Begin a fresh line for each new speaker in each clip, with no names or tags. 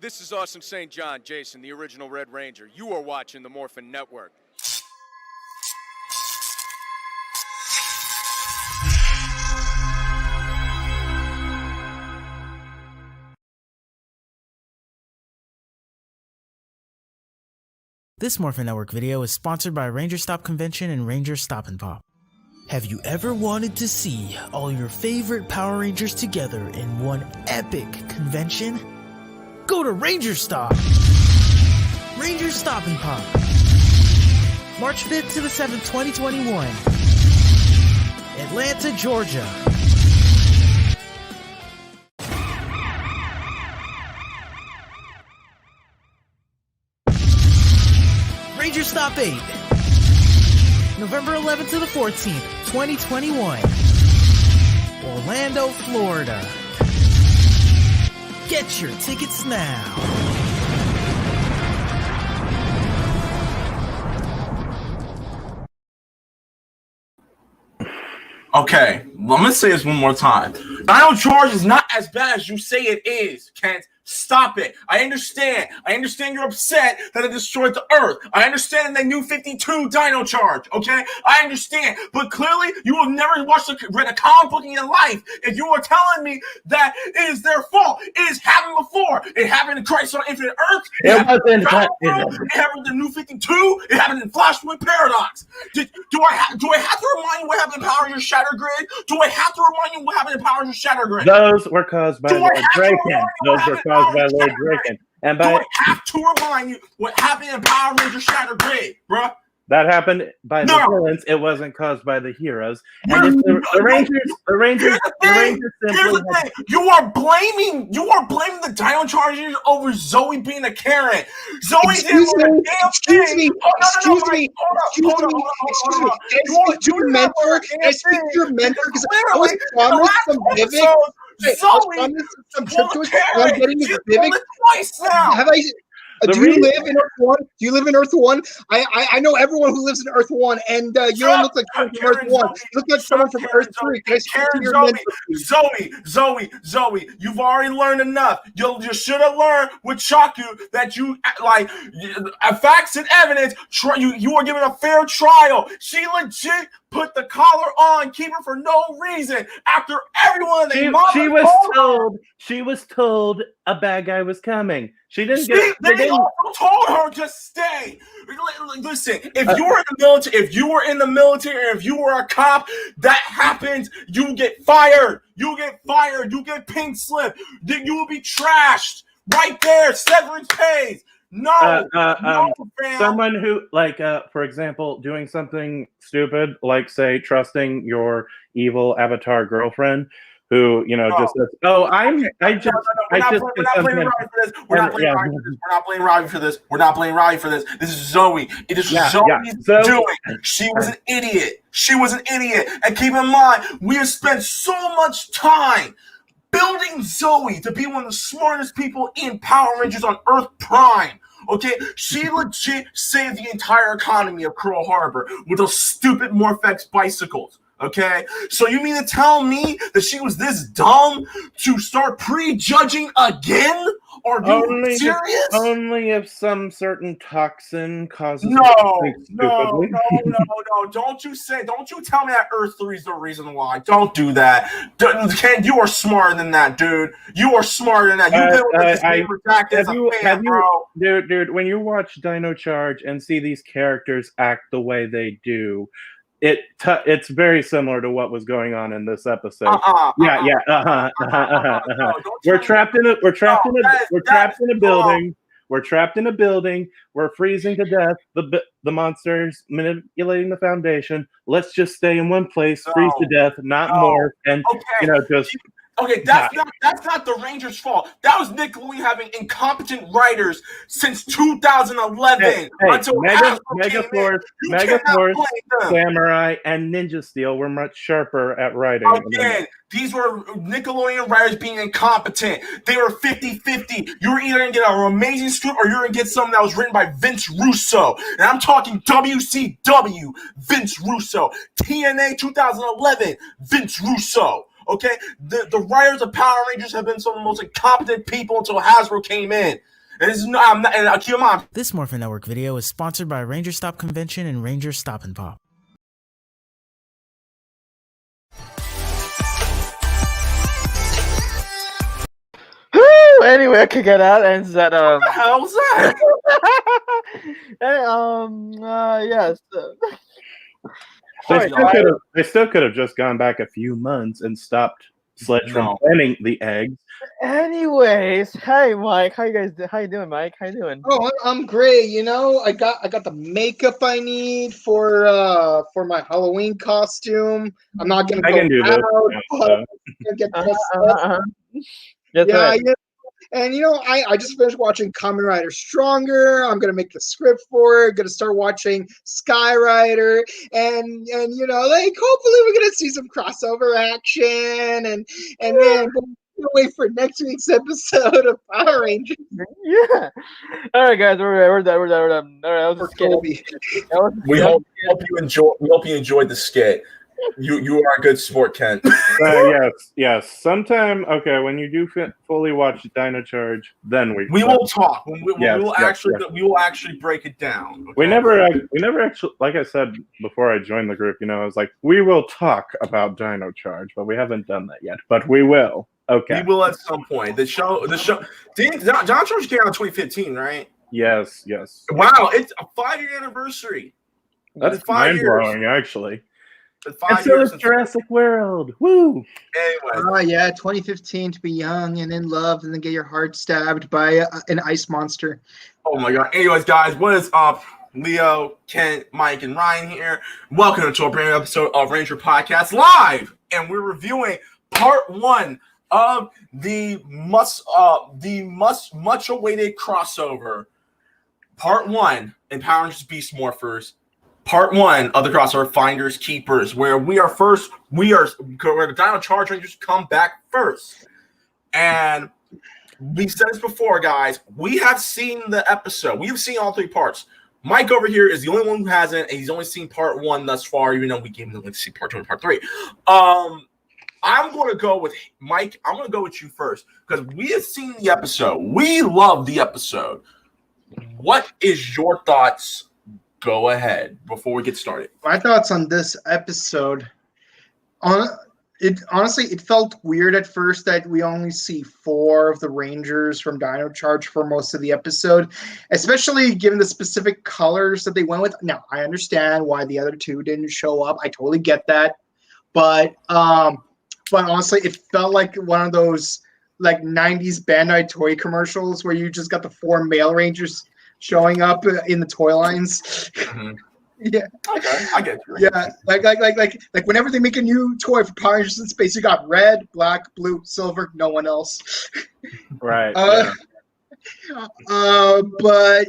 This is Awesome St. John, Jason, the original Red Ranger. You are watching the Morphin Network.
This Morphin Network video is sponsored by Ranger Stop Convention and Ranger Stop and Pop. Have you ever wanted to see all your favorite Power Rangers together in one epic convention? Go to Ranger Stop! Ranger Stop and Pop. March 5th to the 7th, 2021. Atlanta, Georgia. Ranger Stop 8. November 11th to the 14th, 2021. Orlando, Florida. Get your tickets now.
Okay, well, I'm going to say this one more time. Dino Charge is not as bad as you say it is, Kent. Stop it. I understand. you're upset that it destroyed the Earth. I understand that New 52 Dino Charge, okay? I understand. But clearly, you have never read a comic book in your life if you are telling me that it is their fault. It has happened before. It happened in Crisis on Infinite Earth. It happened in New 52. It happened in Flashpoint Paradox. Do I have to remind you what happened in Power Rangers Shattered Grid? Do I have to remind you what happened in Power Rangers Shattered Grid?
Those were caused by Lord Draken. Those were caused by Lord Draken. And
do I have to remind you what happened in Power Rangers Shattered Grid, bruh?
That happened by the villains. It wasn't caused by the heroes. And if the Rangers simply
you are blaming the Dino Chargers over Zoe being a Karen. Zoe didn't do a damn thing. Excuse me.
Your mentor. I speak to your mentor because I was promised some Vivek. Some trip to I'm getting his Vivek.
Twice now.
Do you live in Earth 1? Do you live in Earth 1? I know everyone who lives in Earth 1, and you don't look like someone from Earth 1. You look like someone from Earth 3. Can I speak to your mentor?
Zoe, you've already learned enough. You should have learned with Chaku that you, facts and evidence, you are given a fair trial. She legit put the collar on Keeper for no reason after everyone
she was told a bad guy was coming. She didn't
they also told her to stay. Listen, if you were in the military, if you were a cop, that happens. You get fired. You get pink slip. You will be trashed right there. Severance pays. No,
someone who, for example, doing something stupid, like, say, trusting your evil avatar girlfriend, who, just says, "Oh, We're not blaming
Robbie for this. This is Zoe. It is Zoe's doing. She was an idiot. And keep in mind, we have spent so much time building Zoe to be one of the smartest people in Power Rangers on Earth Prime. Okay, she legit saved the entire economy of Pearl Harbor with those stupid Morphex bicycles. Okay, so you mean to tell me that she was this dumb to start prejudging again? Are you serious?
Only if some certain toxin causes.
No. Don't you tell me that Earth 3 is the reason why. Don't do that. Ken, you are smarter than that, dude. You are smarter than that. You've been with this game for as a fan, bro.
Dude, when you watch Dino Charge and see these characters act the way they do, it's very similar to what was going on in this episode. We're trapped in a building. We're trapped in a building. We're freezing to death. The monsters manipulating the foundation. Let's just stay in one place, freeze to death, not more, and just.
Okay, that's not the Rangers' fault. That was Nickelodeon having incompetent writers since 2011. Until
Megaforce, Samurai, and Ninja Steel were much sharper at writing.
Again, these were Nickelodeon writers being incompetent. They were 50-50. You were either going to get an amazing script or you're going to get something that was written by Vince Russo. And I'm talking WCW, Vince Russo. TNA 2011, Vince Russo. Okay, the writers of Power Rangers have been some of the most incompetent people until Hasbro came in. And this is not. I'm not. And keep in mind,
This Morphin Network video is sponsored by Ranger Stop Convention and Ranger Stop and Pop.
Anyway, I could get out and that
what the hell's that?
yes.
They still could have just gone back a few months and stopped Sledge from planting the eggs.
Anyways, hey Mike, how you doing, Mike? How you doing?
Oh, I'm great. You know, I got the makeup I need for my Halloween costume. I'm not gonna
I
go
can do
out,
this.
but I'm gonna get dressed up.
That's
Yeah,
right.
yeah. And you know, I just finished watching Kamen Rider Stronger. I'm gonna make the script for it. Gonna start watching Skyrider, and you know, like hopefully we're gonna see some crossover action, and man, we'll wait for next week's episode of Power Rangers.
Yeah. All right, guys, we're done. All right, I was just kidding.
We hope you enjoyed the skit. You are a good sport, Ken.
Yes. Sometime, when you do fully watch Dino Charge, then we
will talk. We will actually break it down. Okay?
We never actually, like I said before I joined the group, I was like, we will talk about Dino Charge, but we haven't done that yet. But we will. Okay.
We will at some point. The show. Dino Charge came out in 2015, right?
Yes.
Wow, it's a 5-year anniversary.
That's mind-blowing, actually.
It's so
Jurassic World. Woo!
Anyway.
Oh yeah, 2015 to be young and in love and then get your heart stabbed by an ice monster.
Oh my god. Anyways, guys, what is up? Leo, Kent, Mike, and Ryan here. Welcome to a brand new episode of Ranger Podcast Live, and we're reviewing part 1 of the much awaited crossover. Part 1 in Power Rangers Beast Morphers. Part 1 of the crossover Finders Keepers, where where the Dino Charge Rangers come back first. And we said this before, guys. We have seen the episode. We've seen all 3 parts. Mike over here is the only one who hasn't, and he's only seen part 1 thus far, even though we gave him the link to see part 2 and part 3. I'm going to go with Mike. I'm going to go with you first because we have seen the episode. We love the episode. What is your thoughts? Go ahead before we get started.
My thoughts on this episode. Honestly, it felt weird at first that we only see 4 of the Rangers from Dino Charge for most of the episode, especially given the specific colors that they went with. Now, I understand why the other 2 didn't show up. I totally get that. But honestly, it felt like one of those like 90s Bandai toy commercials where you just got the 4 male Rangers showing up in the toy lines.
Mm-hmm.
Yeah.
Okay, I get you.
Yeah, like whenever they make a new toy for Power Rangers in space, you got red, black, blue, silver, no one else.
Right.
But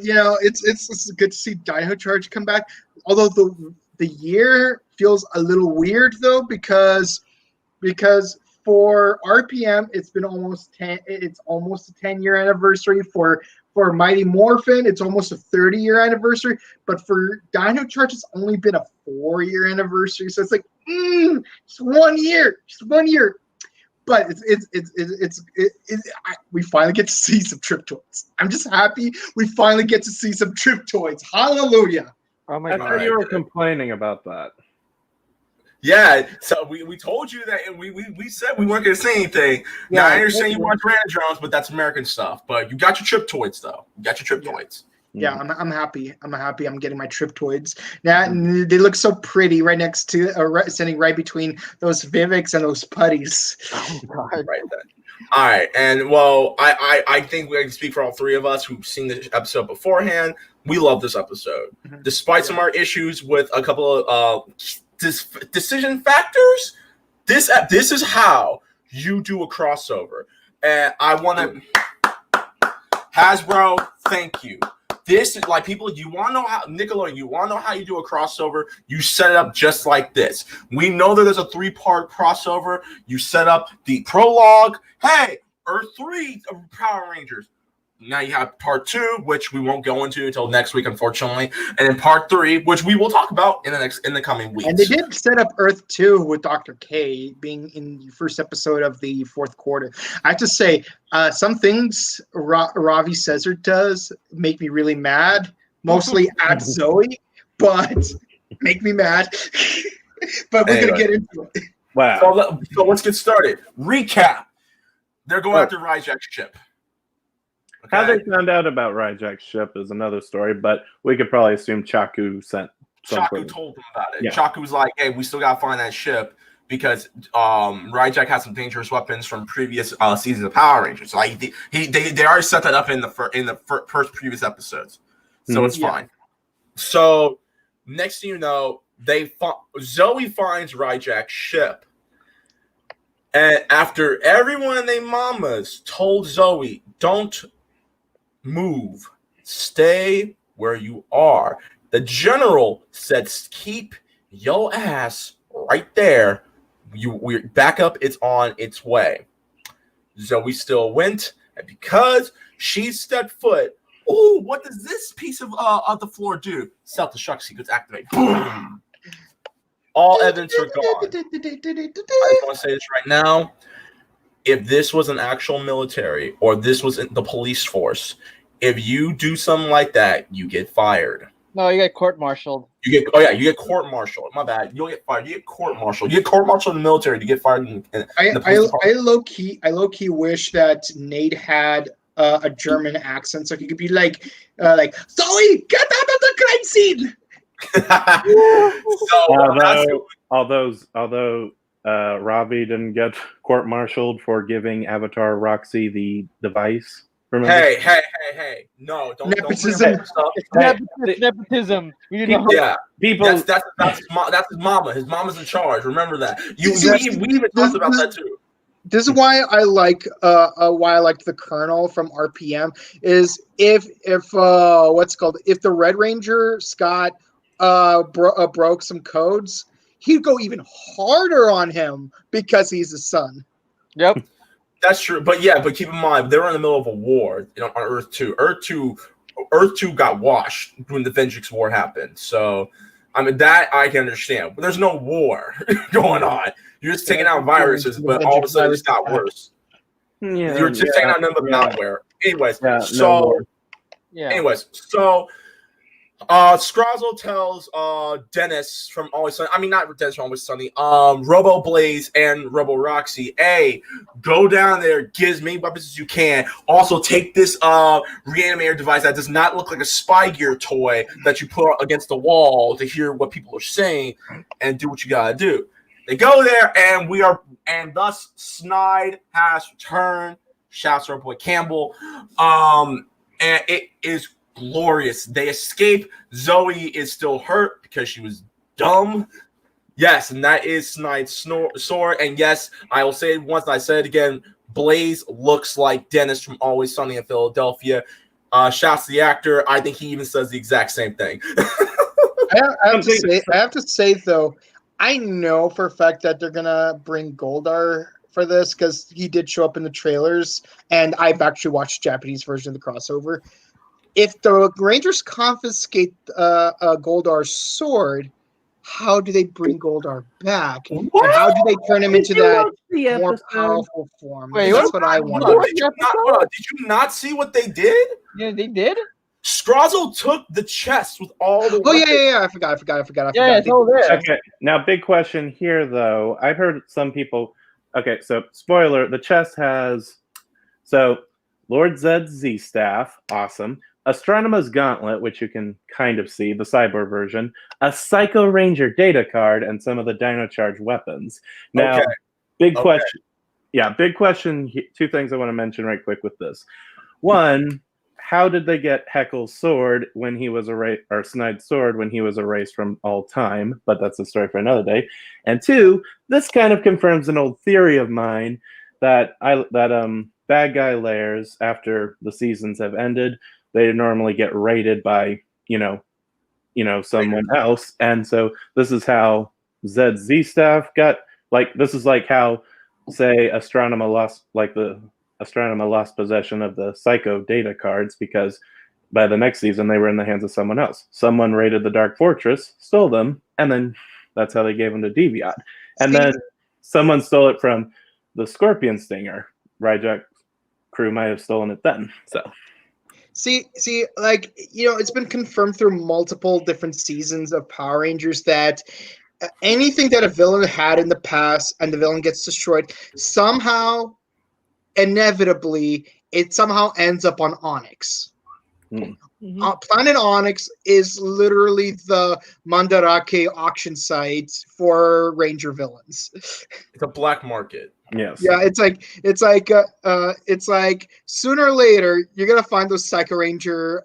you know, it's good to see Dino Charge come back. Although the year feels a little weird though, because for RPM, it's been almost 10. It's almost a 10-year anniversary for Mighty Morphin. It's almost a 30-year anniversary. But for Dino Charge, it's only been a 4-year anniversary. So it's like, just 1 year, But we finally get to see some Trip Toys. I'm just happy we finally get to see some Trip Toys. Hallelujah!
Oh my
I
god!
thought you were complaining about that.
Yeah, so we told you that, and we said we weren't going to say anything.
Yeah,
now, I understand you want Random Drones, but that's American stuff. But you got your Trip Toys, though. You got your Trip Toys.
Yeah, I'm happy. I'm getting my Trip Toys. Now they look so pretty right next to, sitting right between those Vivics and those putties.
Oh god!
Right then. All right, and well, I think we can speak for all 3 of us who've seen this episode beforehand. We love this episode, despite some of our issues with a couple of decision factors. This is how you do a crossover, and I want to Hasbro. Thank you. This is like people. You want to know how Nickelodeon? You want to know how you do a crossover? You set it up just like this. We know that there's a 3-part crossover. You set up the prologue. Hey, Earth 3 of Power Rangers. Now you have part 2, which we won't go into until next week, unfortunately, and then part 3, which we will talk about in the coming weeks.
And they did set up Earth 2 with Dr. K being in the first episode of the fourth quarter. I have to say, some things Ravi Caesar does make me really mad, mostly at Zoe, but make me mad. But we're gonna get into it.
Wow.
So let's get started. Recap. They're going after Ryjak's ship. Okay.
How they found out about Ryjak's ship is another story, but we could probably assume Chaku sent something.
Chaku told them about it.
Yeah.
Chaku's like, hey, we still gotta find that ship because Ryjak has some dangerous weapons from previous seasons of Power Rangers. Like they already set that up in the first previous episodes, so it's fine. So next thing you know, Zoe finds Ryjak's ship, and after everyone and their mamas told Zoe, don't move, stay where you are, the general said, keep your ass right there. We're back up. It's on its way. Zoe still went, and because she stepped foot, oh, what does this piece of the floor do? Self-destruct sequence activate. Boom. All evidence are gone. I just want to say this right now. If this was an actual military or this was the police force, if you do something like that, you get fired.
No, you get court-martialed.
You get court-martialed. My bad. You'll get fired. You get court-martialed. You get court-martialed in the military. You get fired in the police department.
I low key wish that Nate had a German accent so he could be like Zoe, get out of the crime scene.
Although Ravi didn't get court-martialed for giving Avatar Roxy the device. Remember?
Hey! No, don't
Nepotism.
Nepotism.
People. That's his mama. His mama's in charge. Remember that. We even talked about that too.
This is why I like the Colonel from RPM is if the Red Ranger Scott broke some codes, he'd go even harder on him because he's his son.
Yep.
That's true, but keep in mind they were in the middle of a war, on Earth 2. Earth 2 got washed when the Vendrix War happened. So, I mean that I can understand, but there's no war going on. You're just taking out viruses, but all of a sudden it's got worse.
Yeah,
you're just taking out none but malware. Anyways, Scrozzle tells Dennis from Always Sunny, not Dennis from Always Sunny, Robo Blaze and Robo Roxy, hey, go down there, get as many weapons as you can. Also, take this reanimator device that does not look like a Spy Gear toy that you put against the wall to hear what people are saying and do what you gotta do. They go there, and thus Snide has returned. Shouts to our boy Campbell. And it is glorious. They escape. Zoe is still hurt because she was dumb. Yes, and that is Snide's sword. And yes, I will say it once, and I said it again. Blaze looks like Dennis from Always Sunny in Philadelphia. Shouts to the actor. I think he even says the exact same thing.
I have to say though, I know for a fact that they're gonna bring Goldar for this because he did show up in the trailers, and I've actually watched the Japanese version of the crossover. If the Rangers confiscate Goldar's sword, how do they bring Goldar back? And how do they turn him into that more powerful form?
Wait,
that's what I wonder.
Did you not see what they did?
Yeah, they did.
Scrozzle took the chest with all the.
Oh yeah! I forgot.
Yeah, it's all there.
Okay, now big question here though. I've heard some people. Okay, so spoiler: the chest has Lord Zed's Z staff, awesome. Astronomer's Gauntlet, which you can kind of see, the cyber version, a Psycho Ranger data card, and some of the Dino Charge weapons. Now, big question. Yeah, big question. Two things I want to mention right quick with this. One, how did they get Heckle's sword when he was erased, or Snide's sword when he was erased from all time? But that's a story for another day. And two, this kind of confirms an old theory of mine that bad guy layers after the seasons have ended, they normally get raided by someone else, and so this is how Zed's Z staff got. Like this is like how, say, Astronomer lost like the Astronema lost possession of the Psycho data cards because by the next season they were in the hands of someone else. Someone raided the Dark Fortress, stole them, and then that's how they gave them to Deviant. And then someone stole it from the Scorpion Stinger. Ryjack's crew might have stolen it then. So
See, like, you know, it's been confirmed through multiple different seasons of Power Rangers that anything that a villain had in the past and the villain gets destroyed, somehow, inevitably, it somehow ends up on Onyx. Planet Onyx is literally the Mandarake auction site for Ranger villains.
It's a black market.
yes.
Yeah, it's like sooner or later you're gonna find those Psycho Ranger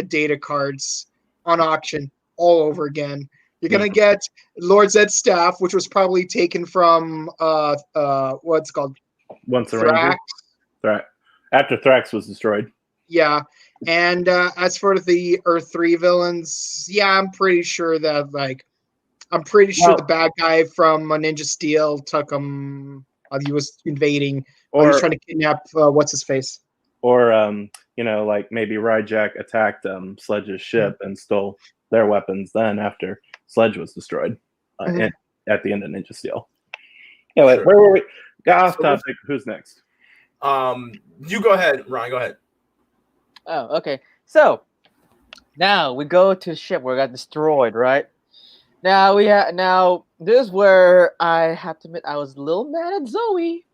data cards on auction all over again. You're gonna get Lord Zed's staff, which was probably taken from what's it called
Once a Ranger. After Thrax was destroyed.
Yeah, and as for the Earth 3 villains, yeah, I'm pretty sure that the bad guy from Ninja Steel took him. He was invading, or he was trying to kidnap what's his face.
Or like maybe Ryjack attacked Sledge's ship and stole their weapons then after Sledge was destroyed at the end of Ninja Steel. Anyway, where were we? Got off topic. Who's next?
You go ahead, Ryan. Go ahead.
Oh, okay. So now we go to the ship where it got destroyed, right? Now this is where I have to admit I was a little mad at Zoe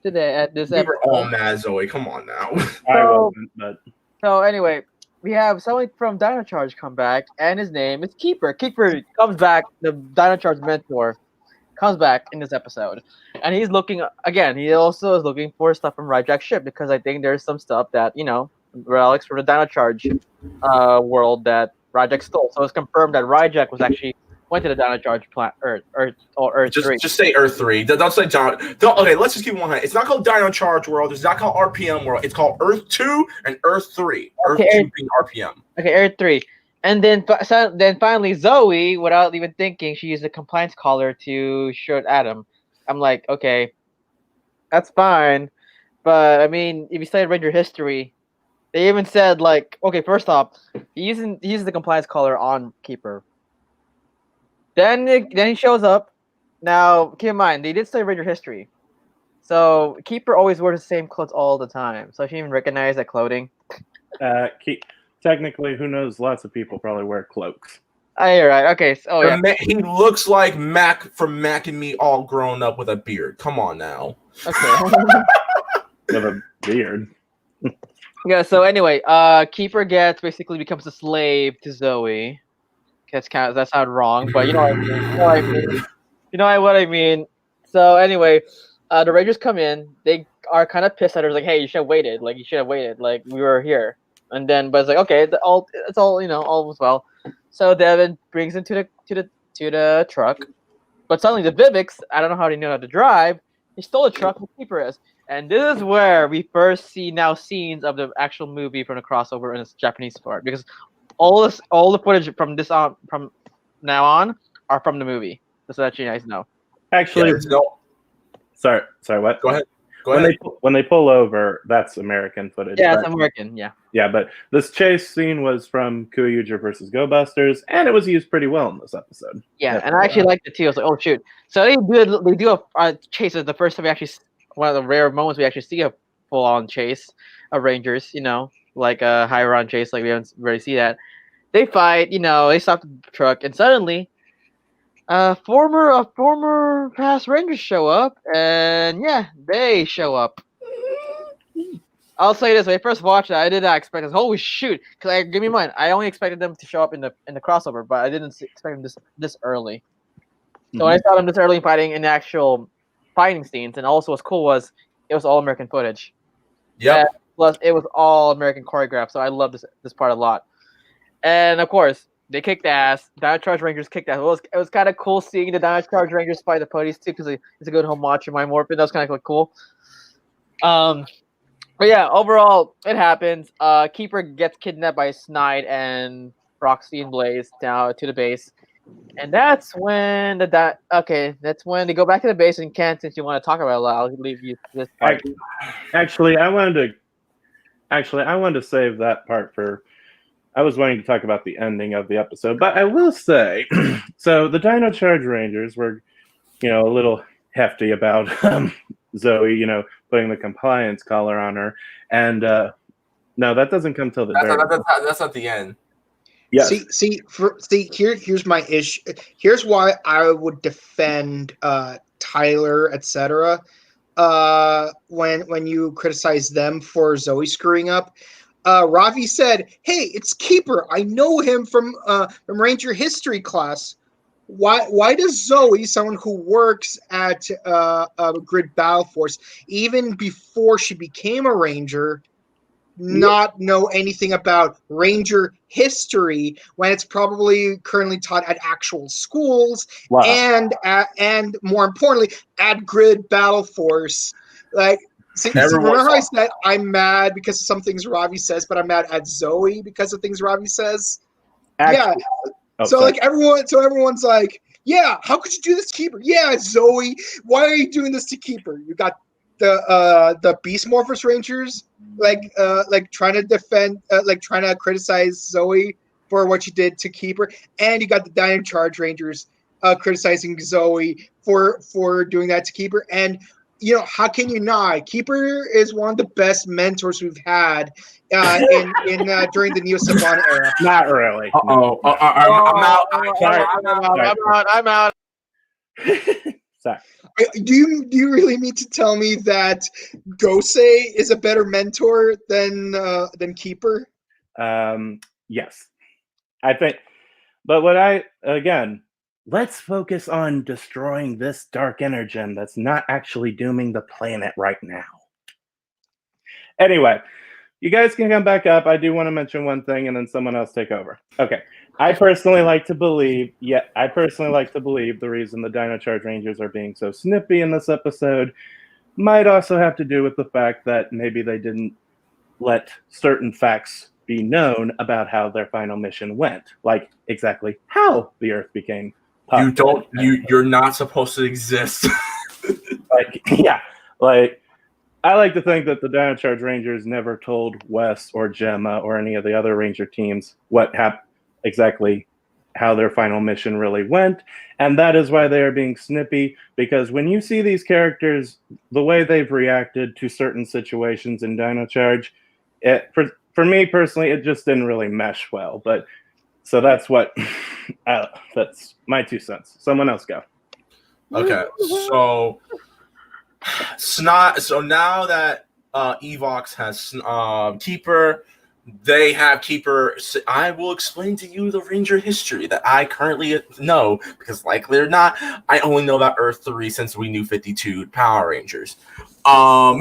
today at this episode.
We were all mad, Zoe. Come on now.
I wasn't, but
so anyway, we have someone from Dino Charge come back, and his name is Keeper. Keeper comes back, the Dino Charge mentor comes back in this episode, and he's looking again. He also is looking for stuff from Ryjack's ship because I think there's some stuff that relics from the Dino Charge world that Ryjack stole. So it's confirmed that Ryjack was actually went to the Dino Charge planet Earth 3.
Just say Earth 3. Don't say Dino. Okay, let's just keep one hand. It's not called Dino Charge World. It's not called RPM World. It's called Earth 2 and Earth 3. Earth 2 being RPM.
Okay, Earth 3. And then finally Zoe, without even thinking, she used a compliance collar to shoot Adam. I'm like, okay, that's fine. But I mean, if you study Ranger history, they even said like, okay, first off, he uses the compliance collar on Keeper. Then he shows up. Now, keep in mind, they did study Ranger history. So Keeper always wears the same clothes all the time. So she even recognized that clothing.
Technically, who knows? Lots of people probably wear cloaks.
Oh, you're right. Okay. So, yeah.
He looks like Mac from Mac and Me all grown up with a beard. Come on now.
Okay.
With a beard.
Yeah, so anyway, Keeper becomes a slave to Zoe. That sounds wrong, but you know what I mean. You know what I mean. So anyway, the Rangers come in. They are kind of pissed at her. Like, hey, you should have waited. Like, we were here. And then, but it's like, okay, it's all all was well. So Devin brings him to the truck. But suddenly the Vivics, I don't know how they know how to drive. They stole the truck with Keeper is. And this is where we first see now scenes of the actual movie from the crossover in its Japanese part, because all the footage from now on are from the movie. Just so that you guys know.
Actually, sorry, what?
Go ahead.
When they pull over, that's American footage.
Yeah, it's American. Yeah.
Yeah, but this chase scene was from Kuuuja versus Go Busters, and it was used pretty well in this episode.
Yeah, and I actually liked it too. I was like, oh shoot! So they do a chase. It's the first time we actually, one of the rare moments we actually see a full-on chase of Rangers. Like a high-run chase, like we haven't really see that. They fight. They stop the truck, and suddenly, former past Rangers show up, and yeah, they show up. I'll say this: when I first watched it, I did not expect this. Holy shoot! Because give me in mind, I only expected them to show up in the crossover, but I didn't expect them this early. So when I saw them this early fighting in the actual fighting scenes, and also what's cool was it was all American footage.
Yeah.
Plus, it was all American choreographed, so I love this part a lot. And of course, they kicked ass. Dino Charge Rangers kicked ass. It was kind of cool seeing the Dino Charge Rangers fight the police too, because it's a good home watch in my Morphin. That was kind of cool. But yeah, overall, it happens. Keeper gets kidnapped by Snide and Roxy and Blaze down to the base. And that's when that's when they go back to the base. And Kent, since you want to talk about it, I'll leave you this part.
Actually, I wanted to save that part for. I was wanting to talk about the ending of the episode, but I will say, so the Dino Charge Rangers were, a little hefty about Zoe, putting the compliance collar on her, and no, that doesn't come till the
that's at the end.
Yes.
Here's my issue. Here's why I would defend Tyler, etc. When you criticize them for Zoe screwing up. Ravi said, "Hey, it's Keeper. I know him from Ranger history class. Why does Zoe, someone who works at Grid Battle Force, even before she became a Ranger, not know anything about Ranger history when it's probably currently taught at actual schools and more importantly at Grid Battle Force? Like, remember how I said I'm mad because of some things Ravi says, but I'm mad at Zoe because of things Ravi says? Actually, everyone's like, yeah, how could you do this to Keeper? Yeah, Zoe, why are you doing this to Keeper? You got the Beast Morphers Rangers trying to defend, trying to criticize Zoe for what she did to Keeper, and you got the Dino Charge Rangers criticizing Zoe for doing that to Keeper. And how can you not? Keeper is one of the best mentors we've had in during the Neo Saban era.
Not really.
I'm out.
Sorry.
Do you really mean to tell me that Gosei is a better mentor than Keeper?
Yes, I think. But let's focus on destroying this dark energen that's not actually dooming the planet right now. Anyway, you guys can come back up. I do want to mention one thing, and then someone else take over. Okay. I personally like to believe the reason the Dino Charge Rangers are being so snippy in this episode might also have to do with the fact that maybe they didn't let certain facts be known about how their final mission went, like exactly how the Earth became popular.
You're not supposed to exist.
I like to think that the Dino Charge Rangers never told Wes or Gemma or any of the other Ranger teams what happened, exactly how their final mission really went, and that is why they are being snippy, because when you see these characters, the way they've reacted to certain situations in Dino Charge, for me personally, it just didn't really mesh well. But so that's that's my 2 cents. Someone else go.
Okay, so now that Evox has Keeper, they have Keeper. I will explain to you the Ranger history that I currently know, because likely or not, I only know about Earth 3 since we knew 52 Power Rangers. No,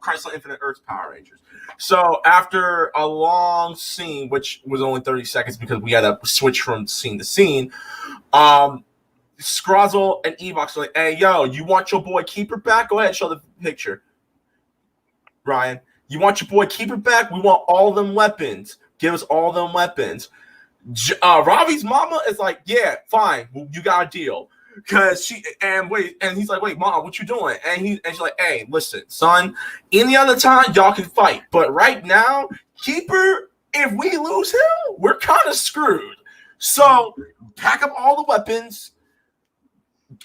Chrysler Infinite Earth Power Rangers. So after a long scene, which was only 30 seconds because we had to switch from scene to scene, Scrozzle and Evox are like, "Hey, yo, you want your boy Keeper back? Go ahead and show the picture, Ryan. You want your boy Keeper back? We want all them weapons. Give us all them weapons." Ravi's mama is like, "Yeah, fine. Well, you got a deal." Because he's like, "Wait, mom, what you doing?" And she's like, "Hey, listen, son. Any other time, y'all can fight, but right now, Keeper, if we lose him, we're kind of screwed. So pack up all the weapons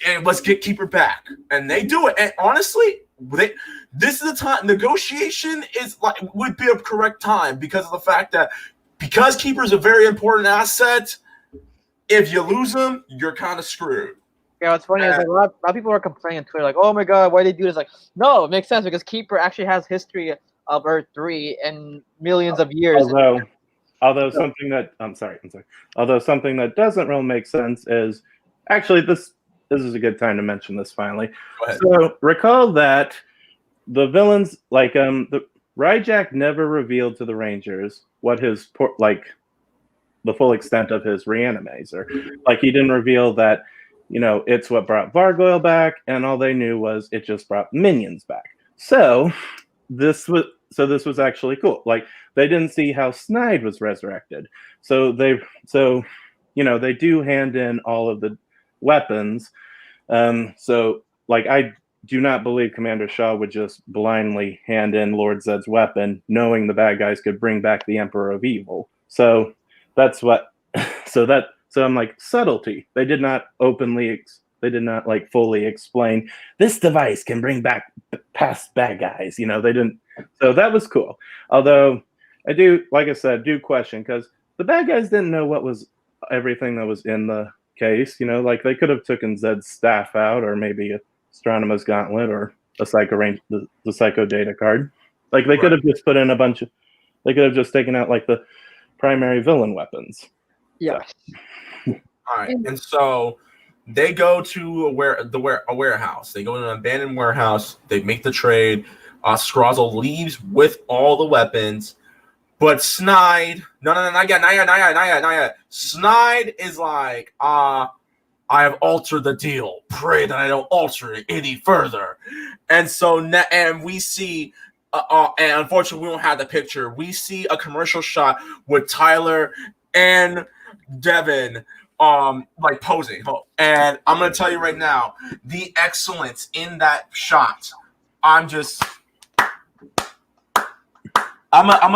and let's get Keeper back." And they do it. And honestly, this is the time. Negotiation would be a correct time because of the fact that because Keeper is a very important asset, if you lose him, you're kind of screwed.
Yeah, what's funny is a lot of people are complaining on Twitter, like, "Oh my god, why they do this?" Like, no, it makes sense because Keeper actually has history of Earth 3 and millions of years.
Although something that doesn't really make sense is actually this is a good time to mention this finally. So recall that the villains, the Ryjack never revealed to the Rangers what his the full extent of his reanimator. He didn't reveal that, it's what brought Vargoyle back, and all they knew was it just brought minions back. So this was actually cool. They didn't see how Snide was resurrected. So they do hand in all of the weapons. So, like, I do not believe Commander Shaw would just blindly hand in Lord Zed's weapon, knowing the bad guys could bring back the Emperor of Evil. So that's what. So I'm like, subtlety. They did not they did not like fully explain this device can bring back past bad guys. They didn't. So that was cool. Although I do, like I said, do question, because the bad guys didn't know what was everything that was in the case. Like they could have taken Zed's staff out, or maybe Astronomer's Gauntlet, or a Psycho Range, the Psycho Data card. Like they could have just put in a bunch of. They could have just taken out like the primary villain weapons.
Yeah.
All right, and so they go to a warehouse. They go to an abandoned warehouse. They make the trade. Scrozzle leaves with all the weapons, but Snide, no, not yet. Snide is like, I have altered the deal. Pray that I don't alter it any further. And so, and we see, and unfortunately, we don't have the picture. We see a commercial shot with Tyler and Devin, like posing. And I'm gonna tell you right now, the excellence in that shot. I'm gonna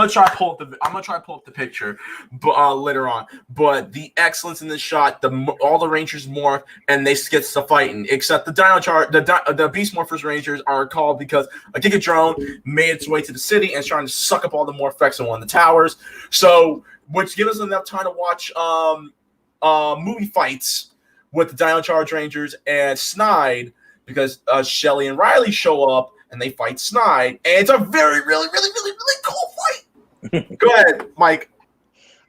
try to pull up the picture, but later on. But the excellence in the shot, all the Rangers morph and they get to fighting. Except the the Beast Morphers Rangers are called because a Giga Drone made its way to the city and is trying to suck up all the Morphex on one of the towers. So, which gives us enough time to watch movie fights with the Dino Charge Rangers and Snide, because Shelly and Riley show up and they fight Snide, and it's a very, really, really, really, really cool fight. Go ahead, Mike.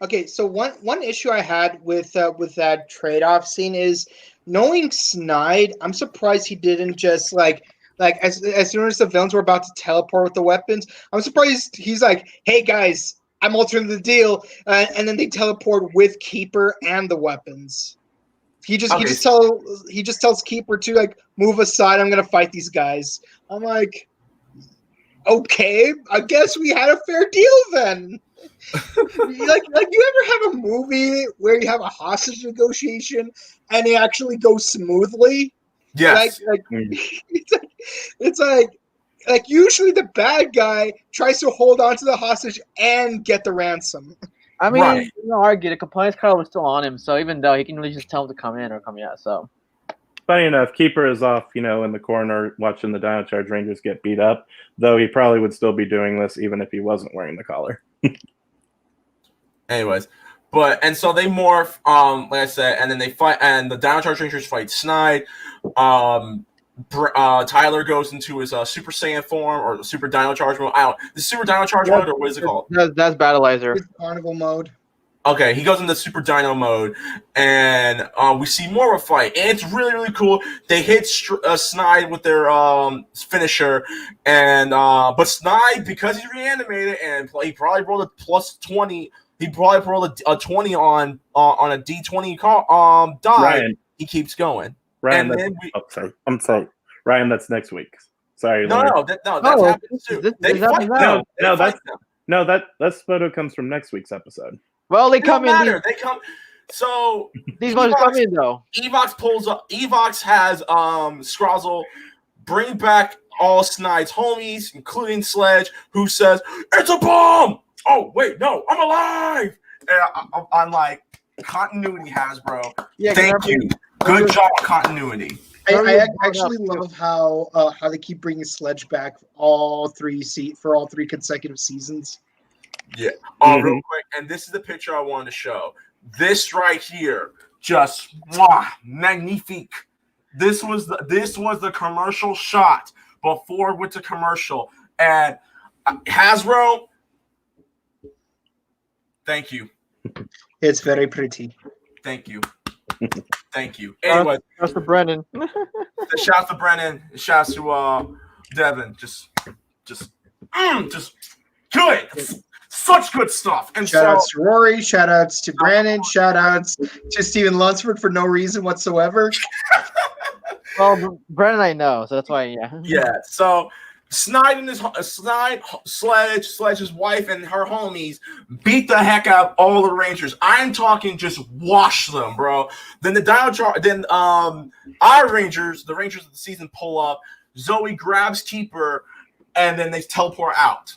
Okay, so one issue I had with that trade-off scene is knowing Snide. I'm surprised he didn't just like as soon as the villains were about to teleport with the weapons. I'm surprised he's like, "Hey guys, I'm altering the deal," and then they teleport with Keeper and the weapons. He just tells Keeper to like move aside. I'm gonna fight these guys. I'm like, okay, I guess we had a fair deal then. like you ever have a movie where you have a hostage negotiation and it actually goes smoothly?
Yes.
It's like usually the bad guy tries to hold on to the hostage and get the ransom.
I mean,
Right.
argue the compliance card was still on him, so even though he can really just tell him to come in or come out, so.
Funny enough, Keeper is off, in the corner watching the Dino Charge Rangers get beat up, though he probably would still be doing this even if he wasn't wearing the collar.
Anyways, and so they morph, like I said, and then they fight, and the Dino Charge Rangers fight Snide. Tyler goes into his Super Saiyan form or Super Dino Charge mode. The Super Dino Charge mode, or what is it called?
That's Battleizer.
It's carnival mode.
Okay, he goes into Super Dino mode, and we see more of a fight, and it's really, really cool. They hit Snide with their finisher, and but Snide, because he's reanimated and he probably rolled a plus 20. He probably rolled a 20 on a D20 die.
Ryan.
He keeps going.
Ryan,
And then
I'm sorry. Ryan, that's next week. Sorry.
That's happening too. They fight now.
That photo comes from next week's episode.
Well, they
It don't
come in.
matter. They come. So
These ones come in though.
Evox pulls up. Evox has Scrozzle bring back all Snide's homies, including Sledge, who says it's a bomb. Oh wait, no, I'm alive. And I'm like, continuity, Hasbro.
Yeah,
Thank you. Good job, continuity.
I actually love how they keep bringing Sledge back for all three consecutive seasons.
Yeah. Real quick, and this is the picture I wanted to show. This right here, just magnifique. This was the commercial shot before it went to commercial, and Hasbro. Thank you.
It's very pretty.
Thank you. Thank you. Anyway,
Shouts to Brennan.
shouts to Brennan. Shouts to Devin. Just good. Such good stuff. And
Shout outs to Rory. Shout outs to Brandon. Shout outs to Steven Lunsford for no reason whatsoever.
Well, Brennan, I know, so that's why. Yeah.
Yeah. So Sledge's wife, and her homies beat the heck out of all the Rangers. I'm talking just wash them, bro. Then our Rangers, the Rangers of the season, pull up. Zoe grabs Keeper, and then they teleport out.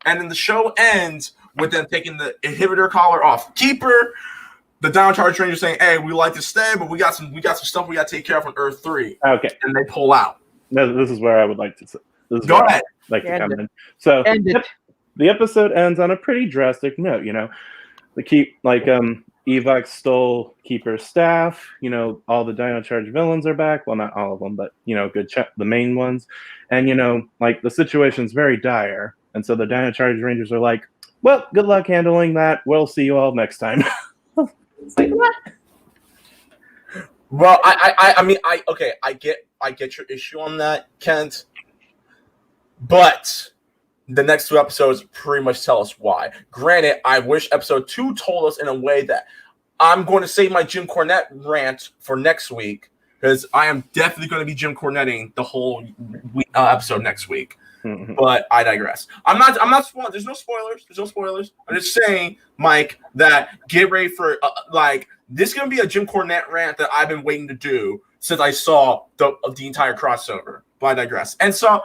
And then the show ends with them taking the inhibitor collar off Keeper. The downcharged Rangers saying, "Hey, we like to stay, but we got some stuff we got to take care of on Earth 3."
Okay,
and they pull out.
No, this is where I would like to.
Go ahead.
Like to come in. So the episode ends on a pretty drastic note. Evox stole Keeper's staff. All the Dino Charge villains are back. Well, not all of them, but the main ones. And the situation's very dire. And so the Dino Charge Rangers are like, "Well, good luck handling that. We'll see you all next time." It's like, what?
Well, I get your issue on that, Kent. But the next 2 episodes pretty much tell us why. Granted, I wish episode 2 told us in a way that I'm going to save my Jim Cornette rant for next week, because I am definitely going to be Jim Cornetting the whole episode next week. Mm-hmm. But I digress. I'm not spoiling. There's no spoilers. I'm just saying, Mike, that get ready for this is going to be a Jim Cornette rant that I've been waiting to do since I saw the entire crossover. But I digress. And so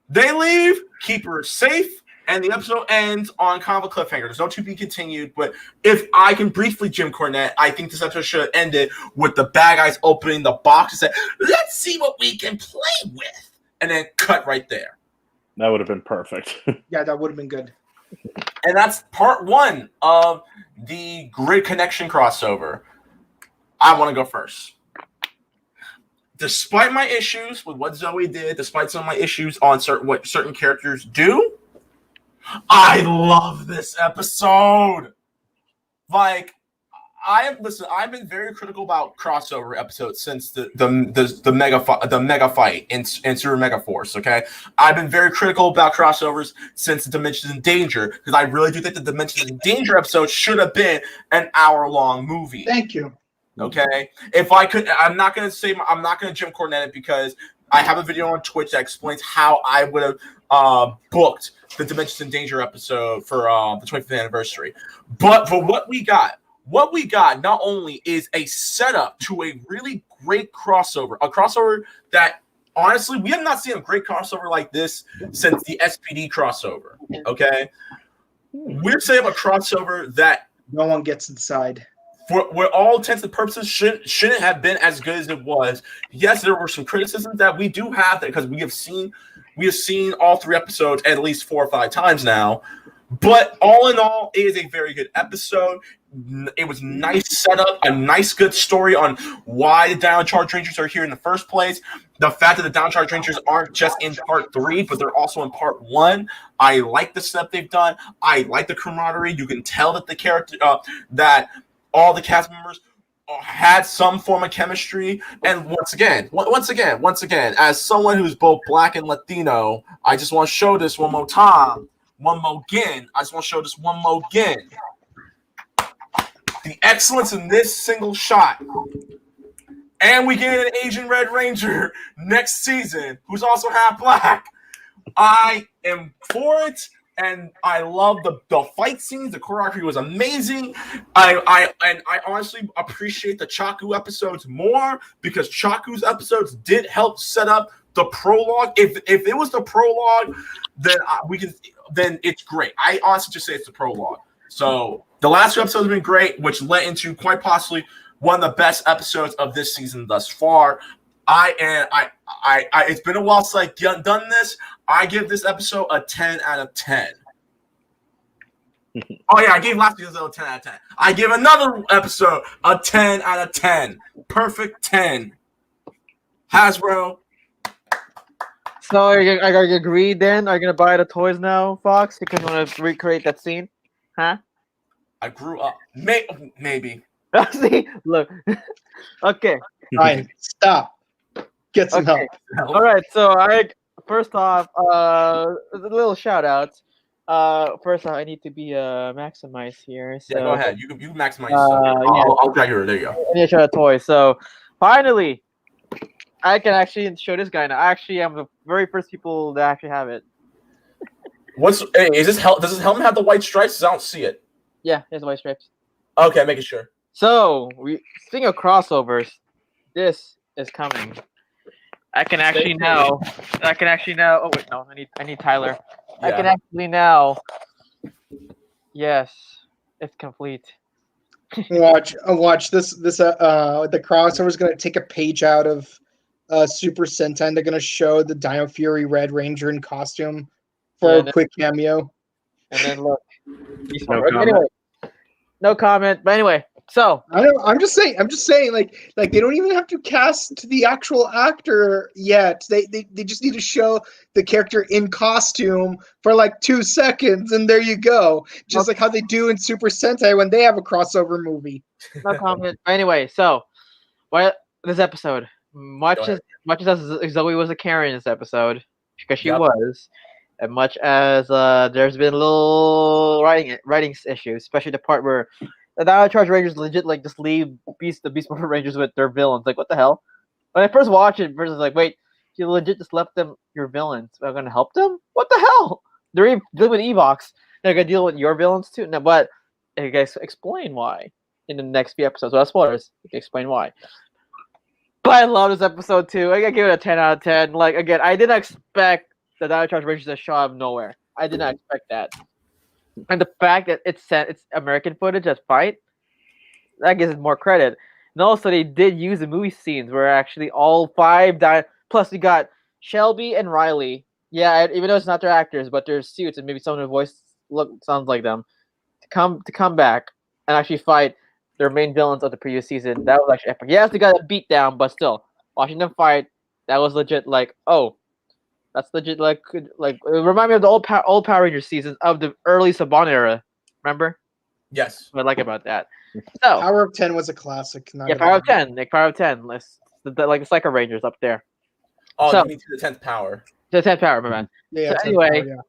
they leave, Keeper is safe, and the episode ends on kind of a cliffhanger. There's no to be continued, but if I can briefly Jim Cornette, I think this episode should have ended with the bad guys opening the box and saying, "Let's see what we can play with," and then cut right there.
That would have been perfect.
Yeah, that would have been good.
And that's part 1 of the Grid Connection crossover. I want to go first. Despite my issues with what Zoe did, despite some of my issues on what certain characters do, I love this episode. I've been very critical about crossover episodes since the mega fight in Super Mega Force. Okay, I've been very critical about crossovers since Dimensions in Danger, because I really do think the Dimensions in Danger episode should have been an hour-long movie.
Thank you.
Okay, if I could, I'm not gonna Jim Cornette it, because I have a video on Twitch that explains how I would have booked the Dimensions in Danger episode for the 25th anniversary. But for what we got not only is a setup to a really great crossover, a crossover that honestly we have not seen a great crossover like this since the SPD crossover. Okay, we're setting up a crossover that
no one gets inside.
For all intents and purposes, shouldn't have been as good as it was. Yes, there were some criticisms that we do have, because we have seen all 3 episodes at least 4 or 5 times now. But all in all, it is a very good episode. It was nice setup, a nice good story on why the Downcharged Rangers are here in the first place. The fact that the Downcharged Rangers aren't just in part 3, but they're also in part 1. I like the step they've done. I like the camaraderie. You can tell that the character that all the cast members had some form of chemistry. And once again, as someone who's both Black and Latino, I just want to show this one more time. One more again. The excellence in this single shot. And we get an Asian Red Ranger next season who's also half Black. I am for it. And I love the fight scenes. The choreography was amazing. I honestly appreciate the Chaku episodes more, because Chaku's episodes did help set up the prologue. If it was the prologue, then it's great. I honestly just say it's the prologue. So the last 2 episodes have been great, which led into quite possibly one of the best episodes of this season thus far. It's been a while since I've done this. I give this episode a 10 out of 10. Oh yeah, I gave last week's episode a 10 out of 10. I give another episode a 10 out of 10. Perfect 10. Hasbro.
So are you agreed then? Are you gonna buy the toys now, Fox? Because you want to recreate that scene? Huh?
I grew up. Maybe.
See, look. Okay.
Fine. Stop. Get some help.
All right. So first off, a little shout out. First off, I need to be maximized here. So,
yeah, go ahead. You maximize. I'll grab your. There you go.
I need to show a toy. So finally, I can actually show this guy now. Actually, I'm the very first people that actually have it.
Does this helmet have the white stripes? I don't see it.
Yeah, there's the white stripes.
Okay, making sure.
So speaking of crossovers, this is coming. I can actually now. Oh wait, no, I need Tyler.
Yeah.
I can actually now. Yes, it's complete.
Watch this. The crossover is gonna take a page out of Super Sentai. They're gonna show the Dino Fury Red Ranger in costume for a quick cameo.
And then look.
No comment.
Anyway, no comment. But anyway, so
I don't. I'm just saying. Like they don't even have to cast the actual actor yet. They just need to show the character in costume for like 2 seconds, and there you go. Just like how they do in Super Sentai when they have a crossover movie.
no comment. But anyway, so this episode, much as Zoe was a Karen in this episode, because she was, and much as there's been a little writing issues, especially the part where the Dino Charge Rangers legit like just leave the Beast Morpher Rangers with their villains. Like, what the hell? When I first watched it, first I was like, wait, you legit just left them your villains. Am I gonna help them? What the hell? They're dealing with Evox. They're gonna deal with your villains too. No, but I guys explain why in the next few episodes. Without spoilers, you can explain why. But I love this episode too. I gotta give it a 10 out of 10. Like, again, I didn't expect the Dino Charge Rangers to show out of nowhere. I did not expect that. And the fact that it's American footage that fight, that gives it more credit. And also, they did use the movie scenes where actually all 5 plus you got Shelby and Riley. Yeah, even though it's not their actors, but their suits and maybe some of their voice sounds like them to come back and actually fight their main villains of the previous season. That was actually epic. Yes, they got a beat down, but still, watching them fight, that was legit. Like, oh. That's legit, like it remind me of the old Power Rangers seasons of the early Saban era. Remember?
Yes.
What I like about that. So
Power of 10 was a classic.
Power of 10. Like Power of 10. Like the Psycho Rangers up there.
Oh,
so,
you mean to the 10th power.
To the 10th power, my man.
Yeah.
So anyway,
power,